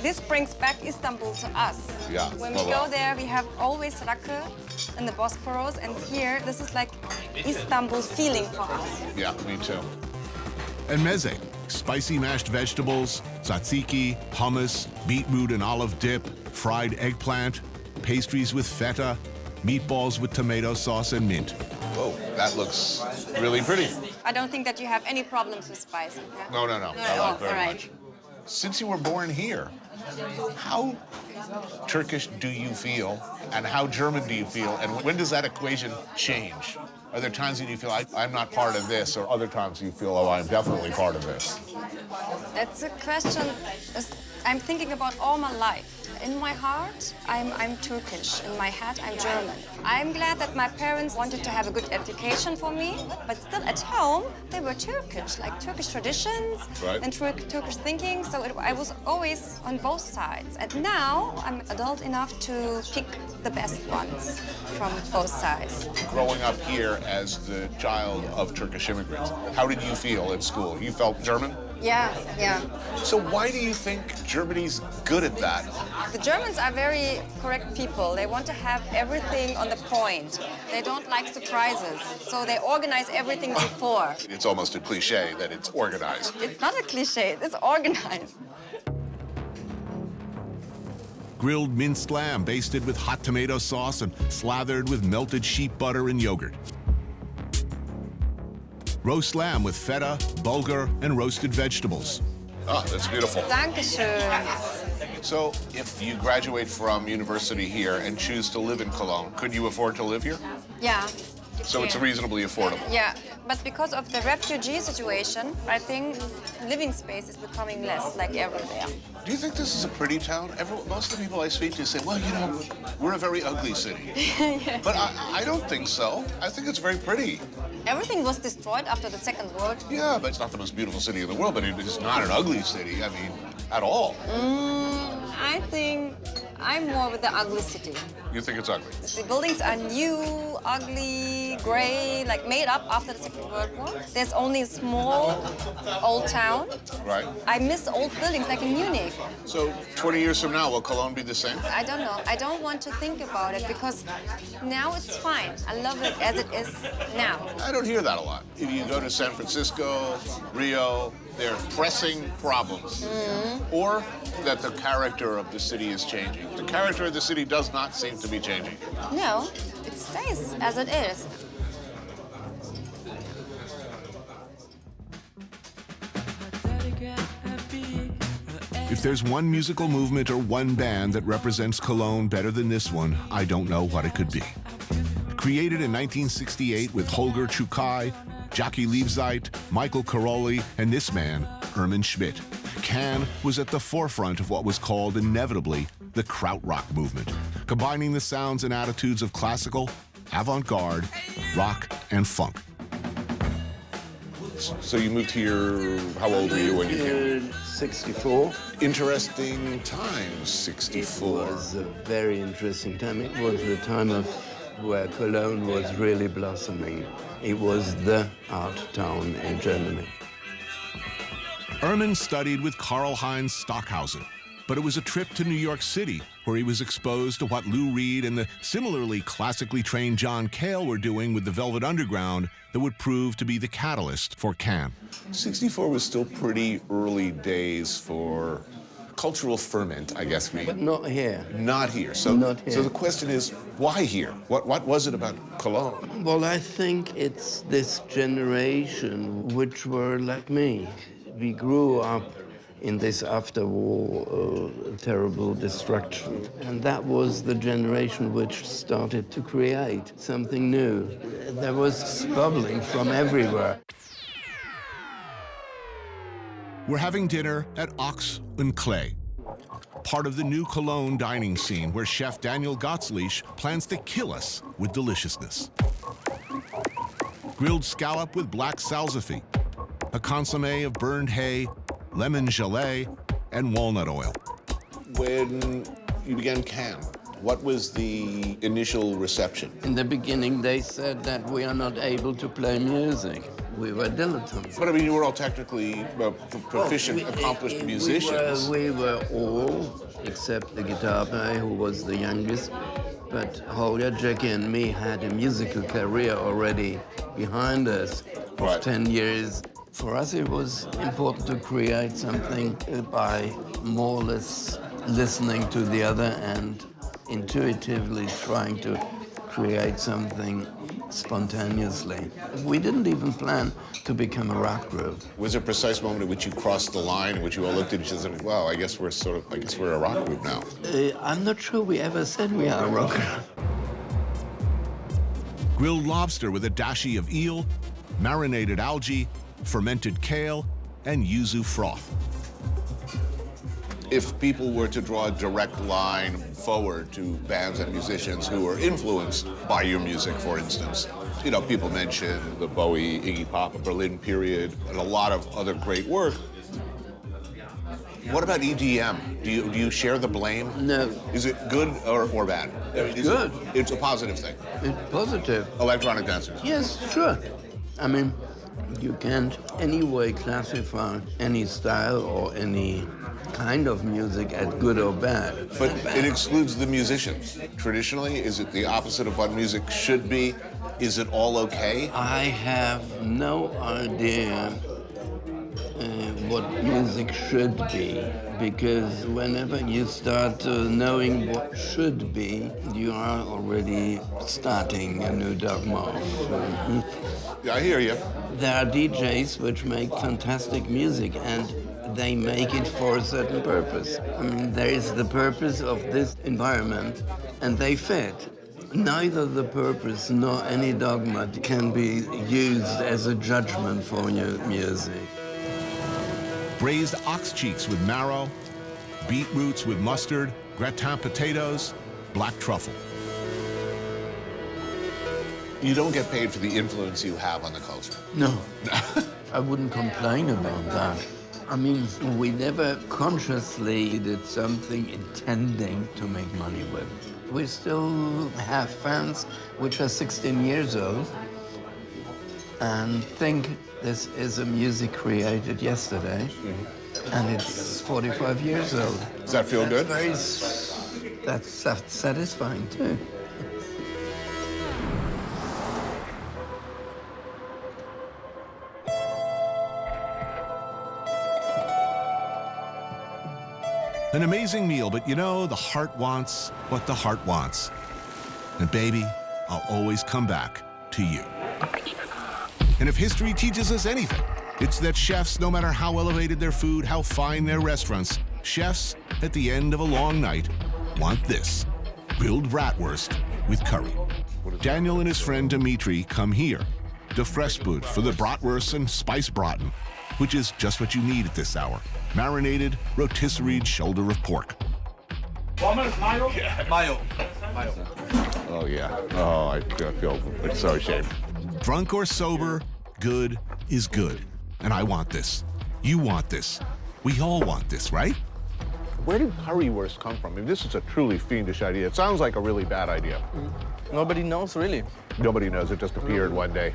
This brings back Istanbul to us. Yeah. When we go there, we have always rakı in the Bosporus, and here, this is like Istanbul feeling for us. Yeah, me too. And meze, spicy mashed vegetables, tzatziki, hummus, beetroot and olive dip, fried eggplant, pastries with feta, meatballs with tomato sauce and mint. Whoa, that looks really pretty. I don't think that you have any problems with spicy. Yeah? No. I like very all right. much. Since you were born here, how Turkish do you feel, and how German do you feel, and when does that equation change? Are there times that you feel like I'm not part of this, or other times you feel, oh, I'm definitely part of this? That's a question I'm thinking about all my life. In my heart, I'm Turkish. In my head, I'm German. I'm glad that my parents wanted to have a good education for me, but still at home, they were Turkish, like Turkish traditions and Turkish thinking. So I was always on both sides. And now I'm adult enough to pick the best ones from both sides. Growing up here as the child of Turkish immigrants, how did you feel at school? You felt German? Yeah. So why do you think Germany's good at that? The Germans are very correct people. They want to have everything on the point. They don't like surprises, so they organize everything before. It's almost a cliche that it's organized. It's not a cliche, it's organized. Grilled minced lamb basted with hot tomato sauce and slathered with melted sheep butter and yogurt. Roast lamb with feta, bulgur, and roasted vegetables. Oh, that's beautiful. Dankeschön. So, if you graduate from university here and choose to live in Cologne, could you afford to live here? Yeah. So it's reasonably affordable. Yeah, but because of the refugee situation, I think living space is becoming less, like everywhere. Do you think this is a pretty town? Most of the people I speak to say, well, you know, we're a very ugly city. Yeah. But I don't think so. I think it's very pretty. Everything was destroyed after the Second World War. Yeah, but it's not the most beautiful city in the world, but it is not an ugly city, I mean, at all. I think I'm more with the ugly city. You think it's ugly? The buildings are new, ugly, gray, like made up after the Second World War. There's only a small old town. Right. I miss old buildings like in Munich. So 20 years from now, will Cologne be the same? I don't know. I don't want to think about it because now it's fine. I love it as it is now. I don't hear that a lot. If you go to San Francisco, Rio, they're pressing problems. Or that the character of the city is changing. The character of the city does not seem to be changing. No, it stays as it is. If there's one musical movement or one band that represents Cologne better than this one, I don't know what it could be. Created in 1968 with Holger Czukay, Jackie Leibzeit, Michael Caroli, and this man, Ermin Schmidt, Cannes was at the forefront of what was called inevitably the krautrock movement, combining the sounds and attitudes of classical, avant-garde, rock, and funk. So you moved here, how old were you when you came? 64. Interesting time, 64. It was a very interesting time. It was the time of where Cologne was really blossoming. It was the art town in Germany. Ermin studied with Karl-Heinz Stockhausen, But it was a trip to New York City where he was exposed to what Lou Reed and the similarly classically trained John Cale were doing with the Velvet Underground that would prove to be the catalyst for Cannes. 64 was still pretty early days for cultural ferment, I guess. But not here. Not here. So, not here. So the question is, why here? What was it about Cologne? Well, I think it's this generation which were like me. We grew up in this after-war terrible destruction. And that was the generation which started to create something new. There was bubbling from everywhere. We're having dinner at Ox and Clay, part of the new Cologne dining scene where chef Daniel Gottsleich plans to kill us with deliciousness. Grilled scallop with black salsify, a consommé of burned hay, lemon gelée, and walnut oil. When you began Cannes, what was the initial reception? In the beginning, they said that we are not able to play music. We were dilettantes. But I mean, you were all technically proficient, accomplished musicians. We were all, except the guitar player, who was the youngest. But Holger, Jackie, and me had a musical career already behind us of 10 years. For us, it was important to create something by more or less listening to the other and intuitively trying to create something spontaneously. We didn't even plan to become a rock group. Was there a precise moment at which you crossed the line, in which you all looked at each other and said, wow, I guess we're a rock group now? I'm not sure we ever said we are a rock group. Grilled lobster with a dashi of eel, marinated algae, fermented kale, and yuzu froth. If people were to draw a direct line forward to bands and musicians who were influenced by your music, for instance, you know, people mention the Bowie, Iggy Pop, Berlin period, and a lot of other great work. What about EDM? Do you share the blame? No. Is it good or bad? It's good. It's a positive thing. It's positive. Electronic dancers. Yes, sure. I mean, you can't anyway classify any style or any kind of music as good or bad. But it excludes the musicians. Traditionally, is it the opposite of what music should be? Is it all okay? I have no idea what music should be, because whenever you start knowing what should be, you are already starting a new dogma. Yeah, I hear you. There are DJs which make fantastic music, and they make it for a certain purpose. I mean, there is the purpose of this environment, and they fit. Neither the purpose nor any dogma can be used as a judgment for your music. Braised ox cheeks with marrow, beetroots with mustard, gratin potatoes, black truffle. You don't get paid for the influence you have on the culture. No, I wouldn't complain about that. I mean, we never consciously did something intending to make money with. We still have fans which are 16 years old and think this is a music created yesterday, and it's 45 years old. Does that feel good? That's satisfying too. An amazing meal, but you know, the heart wants what the heart wants. And baby, I'll always come back to you. And if history teaches us anything, it's that chefs, no matter how elevated their food, how fine their restaurants, chefs, at the end of a long night, want this: grilled bratwurst with curry. Daniel and his friend Dimitri come here to Freshbud for the bratwurst and spice braten, which is just what you need at this hour. Marinated, rotisseried shoulder of pork. Mayo? Mayo. Oh, yeah. Oh, I feel so ashamed. Drunk or sober, good is good. And I want this. You want this. We all want this, right? Where did currywurst come from? I mean, this is a truly fiendish idea. It sounds like a really bad idea. Nobody knows, really. Nobody knows. It just appeared one day.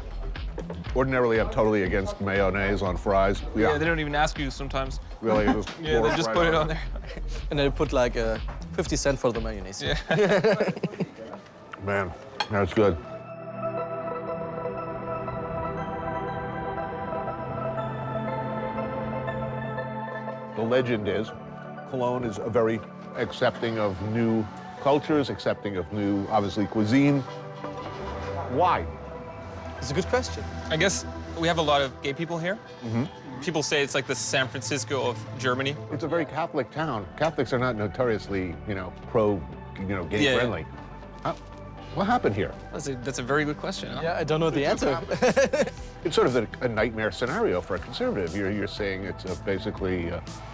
Ordinarily, I'm totally against mayonnaise on fries. Yeah, they don't even ask you sometimes. Really? Just Yeah, they just right put it on there. And they put like 50 cents for the mayonnaise. Yeah. Man, that's good. The legend is Cologne is a very accepting of new cultures, accepting of new, obviously, cuisine. Why? It's a good question. I guess we have a lot of gay people here. Mm-hmm. People say it's like the San Francisco of Germany. It's a very Catholic town. Catholics are not notoriously, gay Yeah. friendly. What happened here? That's a very good question. Huh? Yeah, I don't know the answer. It's sort of a nightmare scenario for a conservative. You're saying it's basically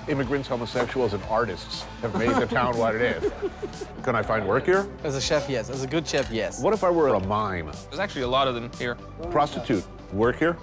immigrants, homosexuals, and artists have made the town what it is. Can I find work here? As a chef, yes. As a good chef, yes. What if I were a mime? There's actually a lot of them here. Prostitute, work here?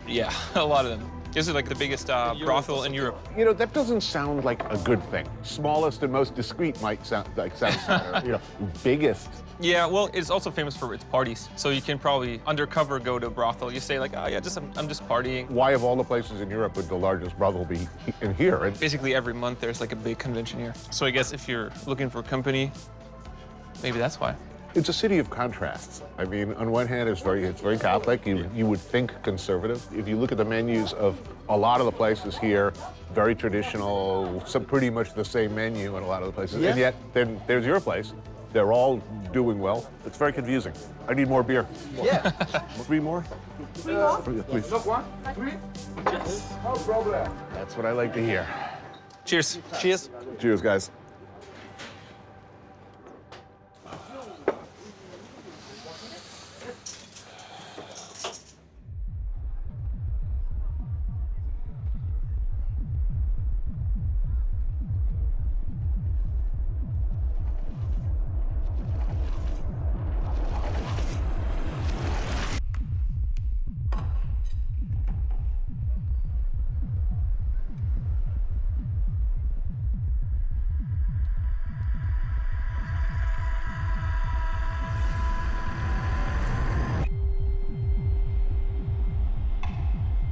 Yeah, a lot of them. This is like the biggest brothel in Europe. That doesn't sound like a good thing. Smallest and most discreet might sound better. Biggest. Yeah, well, it's also famous for its parties. So you can probably undercover go to a brothel. You say like, oh yeah, I'm just partying. Why of all the places in Europe would the largest brothel be in here? Basically every month there's like a big convention here. So I guess if you're looking for company, maybe that's why. It's a city of contrasts. I mean, on one hand, it's very Catholic. You would think conservative. If you look at the menus of a lot of the places here, very traditional, pretty much the same menu in a lot of the places. Yeah. And yet, then there's your place. They're all doing well. It's very confusing. I need more beer. Yeah. 3 more? 3 more? Please. Look, 1, 3? Yes. No problem. That's what I like to hear. Cheers. Cheers. Cheers, guys.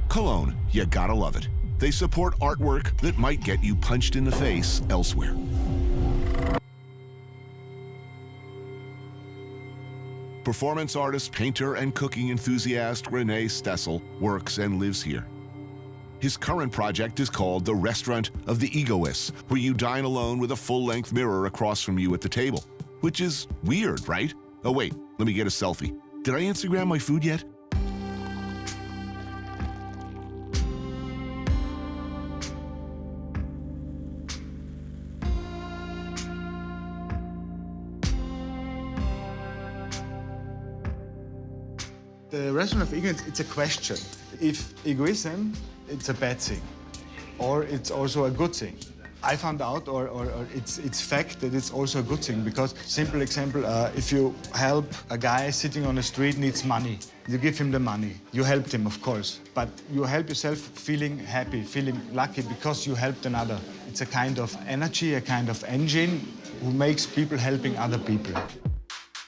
Cologne, you gotta love it. They support artwork that might get you punched in the face elsewhere. Performance artist, painter, and cooking enthusiast René Stessel works and lives here. His current project is called The Restaurant of the Egoists, where you dine alone with a full-length mirror across from you at the table. Which is weird, right? Oh wait, let me get a selfie. Did I Instagram my food yet? The restaurant of ignorance, it's a question. If egoism, it's a bad thing, or it's also a good thing. I found out, or it's fact that it's also a good thing, because simple example, if you help a guy sitting on the street needs money, you give him the money. You helped him, of course, but you help yourself feeling happy, feeling lucky because you helped another. It's a kind of energy, a kind of engine who makes people helping other people.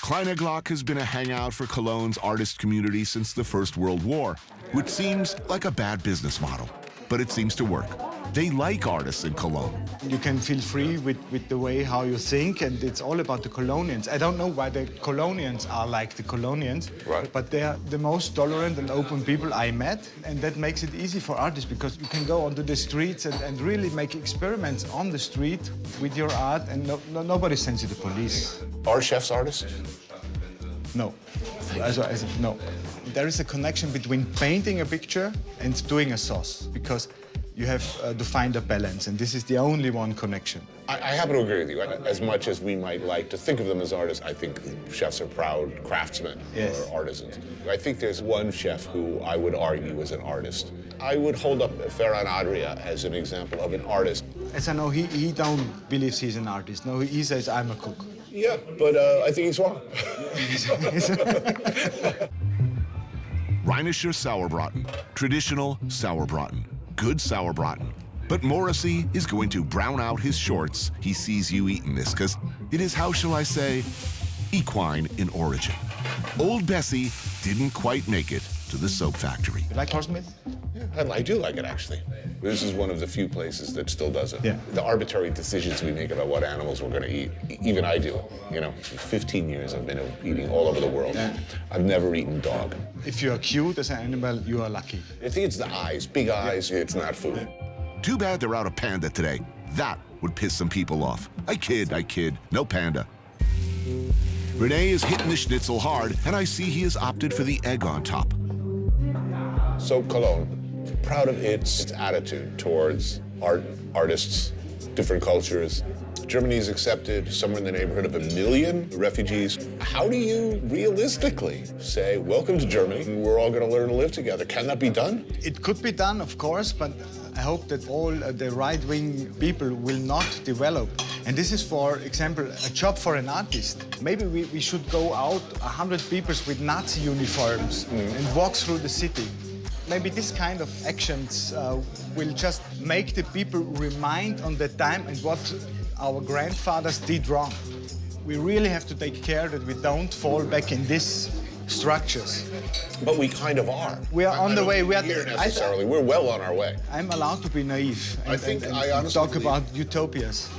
Kleine Glock has been a hangout for Cologne's artist community since the First World War, which seems like a bad business model, but it seems to work. They like artists in Cologne. You can feel free with the way how you think, and it's all about the Colonians. I don't know why the Colonians are like the Colonians, right, but they are the most tolerant and open people I met, and that makes it easy for artists because you can go onto the streets and really make experiments on the street with your art, and nobody sends you the police. Are chefs artists? No. No. There is a connection between painting a picture and doing a sauce, because you have to find a balance, and this is the only one connection. I happen to agree with you. As much as we might like to think of them as artists, I think chefs are proud craftsmen or artisans. I think there's one chef who I would argue is an artist. I would hold up Ferran Adria as an example of an artist. As I know, he don't believe he's an artist. No, he says, I'm a cook. Yeah, but I think he's wrong. Rheinischer Sauerbraten, traditional Sauerbraten, good Sauerbraten. But Morrissey is going to brown out his shorts. He sees you eating this, because it is, how shall I say, equine in origin. Old Bessie didn't quite make it to the soap factory. You like horse meat? Yeah, I do like it, actually. This is one of the few places that still does it. Yeah. The arbitrary decisions we make about what animals we're going to eat, even I do. You know, 15 years I've been eating all over the world. Yeah. I've never eaten dog. If you are cute as an animal, you are lucky. I think it's the eyes, big eyes. It's not food. Too bad they're out of panda today. That would piss some people off. I kid, no panda. Rene is hitting the schnitzel hard, and I see he has opted for the egg on top. So Cologne, proud of its attitude towards art, artists, different cultures. Germany's accepted somewhere in the neighborhood of 1 million refugees. How do you realistically say, welcome to Germany, and we're all going to learn to live together? Can that be done? It could be done, of course, but I hope that all the right-wing people will not develop. And this is, for example, a job for an artist. Maybe we should go out 100 people with Nazi uniforms and walk through the city. Maybe this kind of actions will just make the people remind on the time and what our grandfathers did wrong. We really have to take care that we don't fall back in these structures. But we kind of are. We are on the way. We are here necessarily. We're well on our way. I'm allowed to be naive and, I honestly talk about utopias.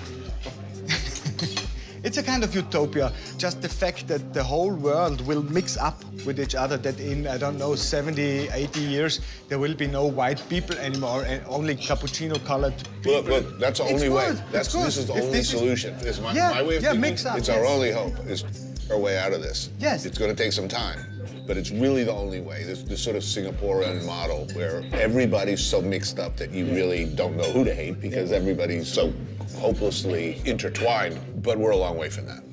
It's a kind of utopia, just the fact that the whole world will mix up with each other, that in, I don't know, 70, 80 years, there will be no white people anymore and only cappuccino-colored people. Look, that's the only way. This is the only solution. It's my way of thinking. Mix up, it's our only hope, is our way out of this. Yes. It's going to take some time, but it's really the only way. This sort of Singaporean model where everybody's so mixed up that you really don't know who to hate because everybody's so hopelessly intertwined, but we're a long way from that.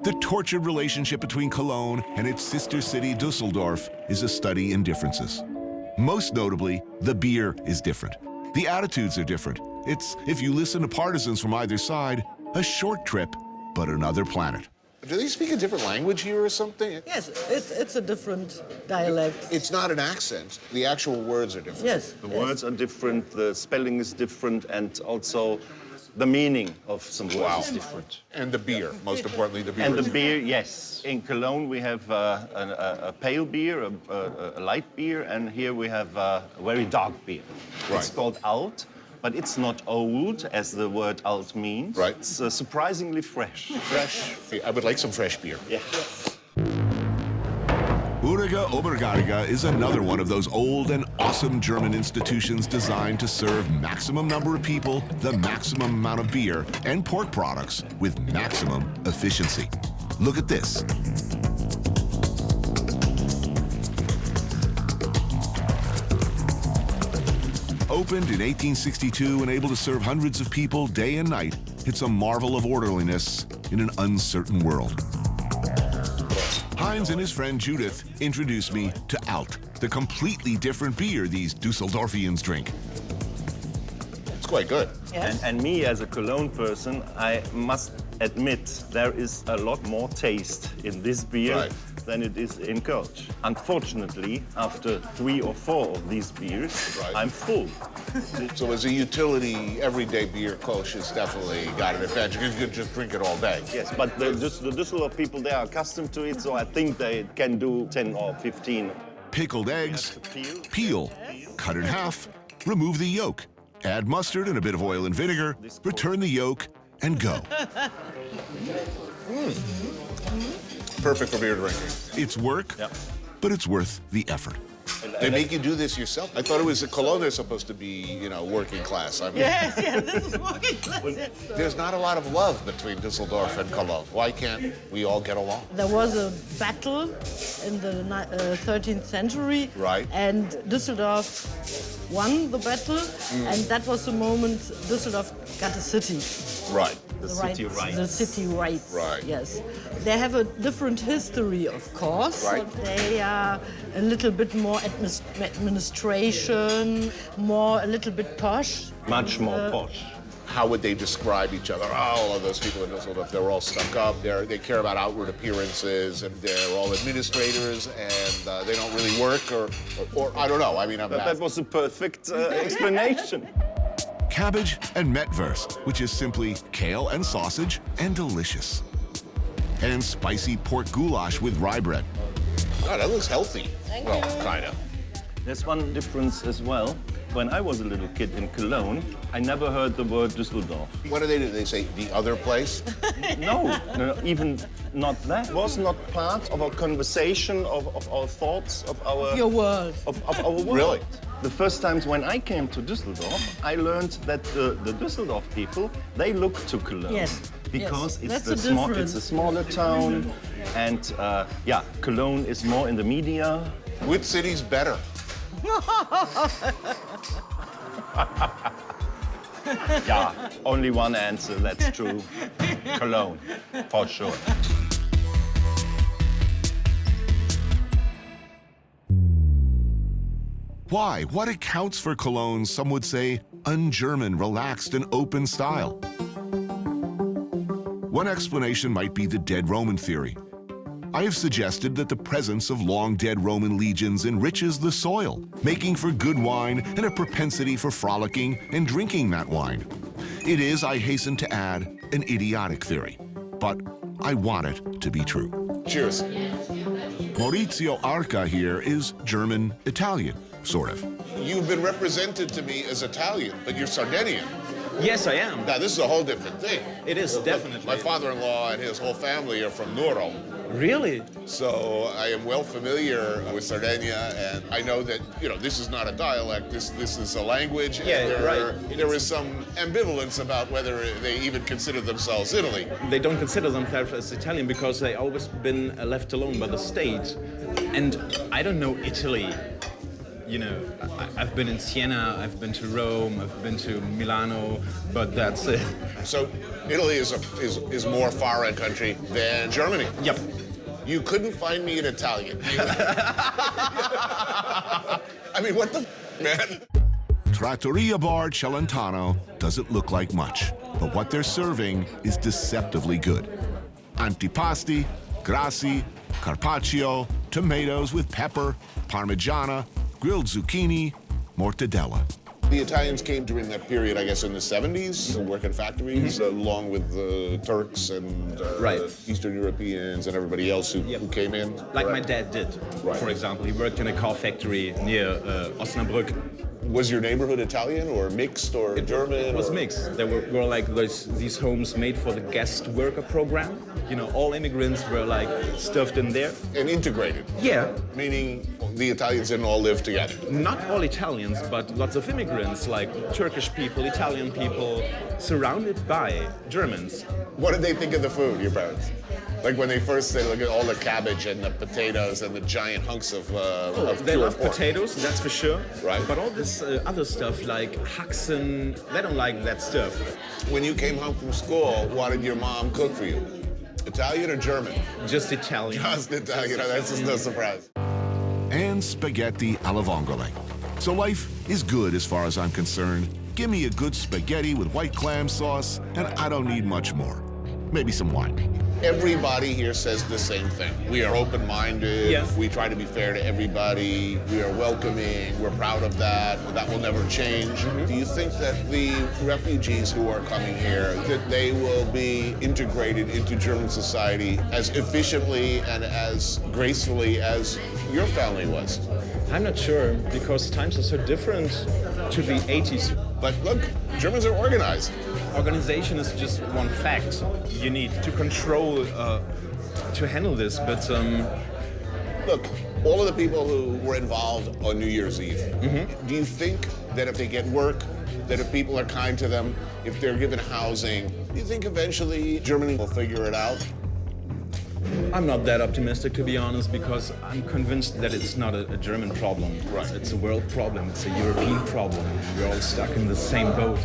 The tortured relationship between Cologne and its sister city, Dusseldorf, is a study in differences. Most notably, the beer is different. The attitudes are different. It's, if you listen to partisans from either side, a short trip, but another planet. Do they speak a different language here or something? Yes, it's a different dialect. It's not an accent. The actual words are different. Yes. The words are different, the spelling is different, and also the meaning of some words is different. And the beer, most importantly, the beer. And the beer, yes. In Cologne, we have a pale beer, a light beer, and here we have a very dark beer. Right. It's called Alt, but it's not old, as the word Alt means. Right. It's surprisingly fresh. Fresh. I would like some fresh beer. Yeah. Uriga Obergariga is another one of those old and awesome German institutions designed to serve maximum number of people, the maximum amount of beer, and pork products with maximum efficiency. Look at this. Opened in 1862 and able to serve hundreds of people day and night, it's a marvel of orderliness in an uncertain world. Heinz and his friend Judith introduced me to Alt, the completely different beer these Dusseldorfians drink. It's quite good. Yes. And me, as a Cologne person, I must admit there is a lot more taste in this beer than it is in Kölsch. Unfortunately, after 3 or 4 of these beers, I'm full. So as a utility, everyday beer, Kölsch has definitely got an advantage. You can just drink it all day. Yes, but the Düsseldorf people, they are accustomed to it, so I think they can do 10 or 15. Pickled eggs, peel, cut in half, remove the yolk, add mustard and a bit of oil and vinegar, return the yolk, and go. Perfect for beer drinking. It's work, but it's worth the effort. They make you do this yourself? I thought it was Cologne they're supposed to be, you know, working class. I mean, Yes, this is working class. Yes. there's not a lot of love between Dusseldorf and Cologne. Why can't we all get along? There was a battle in the 13th century. Right. And Dusseldorf won the battle, and that was the moment Dusseldorf got a city. Right. The city rights. Right. Yes. They have a different history, of course. Right. They are a little bit more administration, a little bit posh. Much more posh. How would they describe each other? Oh, all of those people in Dusseldorf, they're all stuck up. They care about outward appearances, and they're all administrators, and they don't really work, or I don't know. I mean, That was a perfect explanation. Cabbage and metwurst, which is simply kale and sausage and delicious. And spicy pork goulash with rye bread. Oh, that looks healthy. Thank well, you. kind of. There's one difference as well. When I was a little kid in Cologne, I never heard the word Dusseldorf. What do? They say the other place? No, even not that. It was not part of our conversation, of our thoughts, of our... Your world. Of our world. Really? The first times when I came to Dusseldorf, I learned that the Dusseldorf people, they look to Cologne. Yes. Because yes. it's a smaller town, and yeah, Cologne is more in the media. Which city's better? Yeah, only one answer, that's true. Cologne, for sure. Why? What accounts for Cologne's, some would say, un-German, relaxed and open style? One explanation might be the dead Roman theory. I have suggested that the presence of long-dead Roman legions enriches the soil, making for good wine and a propensity for frolicking and drinking that wine. It is, I hasten to add, an idiotic theory, but I want it to be true. Cheers. Maurizio Arca here is German-Italian, sort of. You've been represented to me as Italian, but you're Sardinian. Yes, I am. Now, this is a whole different thing. It is, definitely. My father-in-law and his whole family are from Nuoro. Really? So I am well familiar with Sardinia, and I know that, you know, this is not a dialect, this is a language. Yeah, and there is some ambivalence about whether they even consider themselves Italy. They don't consider themselves as Italian because they always been left alone by the state. And I don't know Italy. You know, I've been in Siena, I've been to Rome, I've been to Milano, but that's it. So Italy is more foreign country than Germany. Yep. You couldn't find me an Italian. I mean, what the man? Trattoria Bar Celentano doesn't look like much, but what they're serving is deceptively good. Antipasti, grassi, carpaccio, tomatoes with pepper, parmigiana, grilled zucchini, mortadella. The Italians came during that period, I guess, in the 70s, to work in factories, along with the Turks and Eastern Europeans and everybody else who came in. Like my dad did, for example. He worked in a car factory near Osnabrück. Was your neighborhood Italian or mixed or German? It was mixed. There were like these homes made for the guest worker program. You know, all immigrants were like stuffed in there. And integrated? Yeah. Meaning the Italians didn't all live together? Not all Italians, but lots of immigrants, like Turkish people, Italian people, surrounded by Germans. What did they think of the food, your parents? Like when they first said, look at all the cabbage and the potatoes and the giant hunks of They love pork. potatoes, that's for sure. Right. But all this other stuff like Haxen, they don't like that stuff. When you came home from school, what did your mom cook for you? Italian or German? Just Italian. Just Italian. That's just no surprise. And spaghetti alla vongole. So life is good as far as I'm concerned. Give me a good spaghetti with white clam sauce, and I don't need much more. Maybe some wine. Everybody here says the same thing. We are open-minded. Yeah. We try to be fair to everybody. We are welcoming. We're proud of that. That will never change. Do you think that the refugees who are coming here, that they will be integrated into German society as efficiently and as gracefully as your family was? I'm not sure, because times are so different to the 80s. But look, Germans are organized. Organization is just one fact. You need to control, to handle this, but... Look, All of the people who were involved on New Year's Eve, do you think that if they get work, that if people are kind to them, if they're given housing, do you think eventually Germany will figure it out? I'm not that optimistic, to be honest, because I'm convinced that it's not a German problem. Right. It's a world problem. It's a European problem. We're all stuck in the same boat.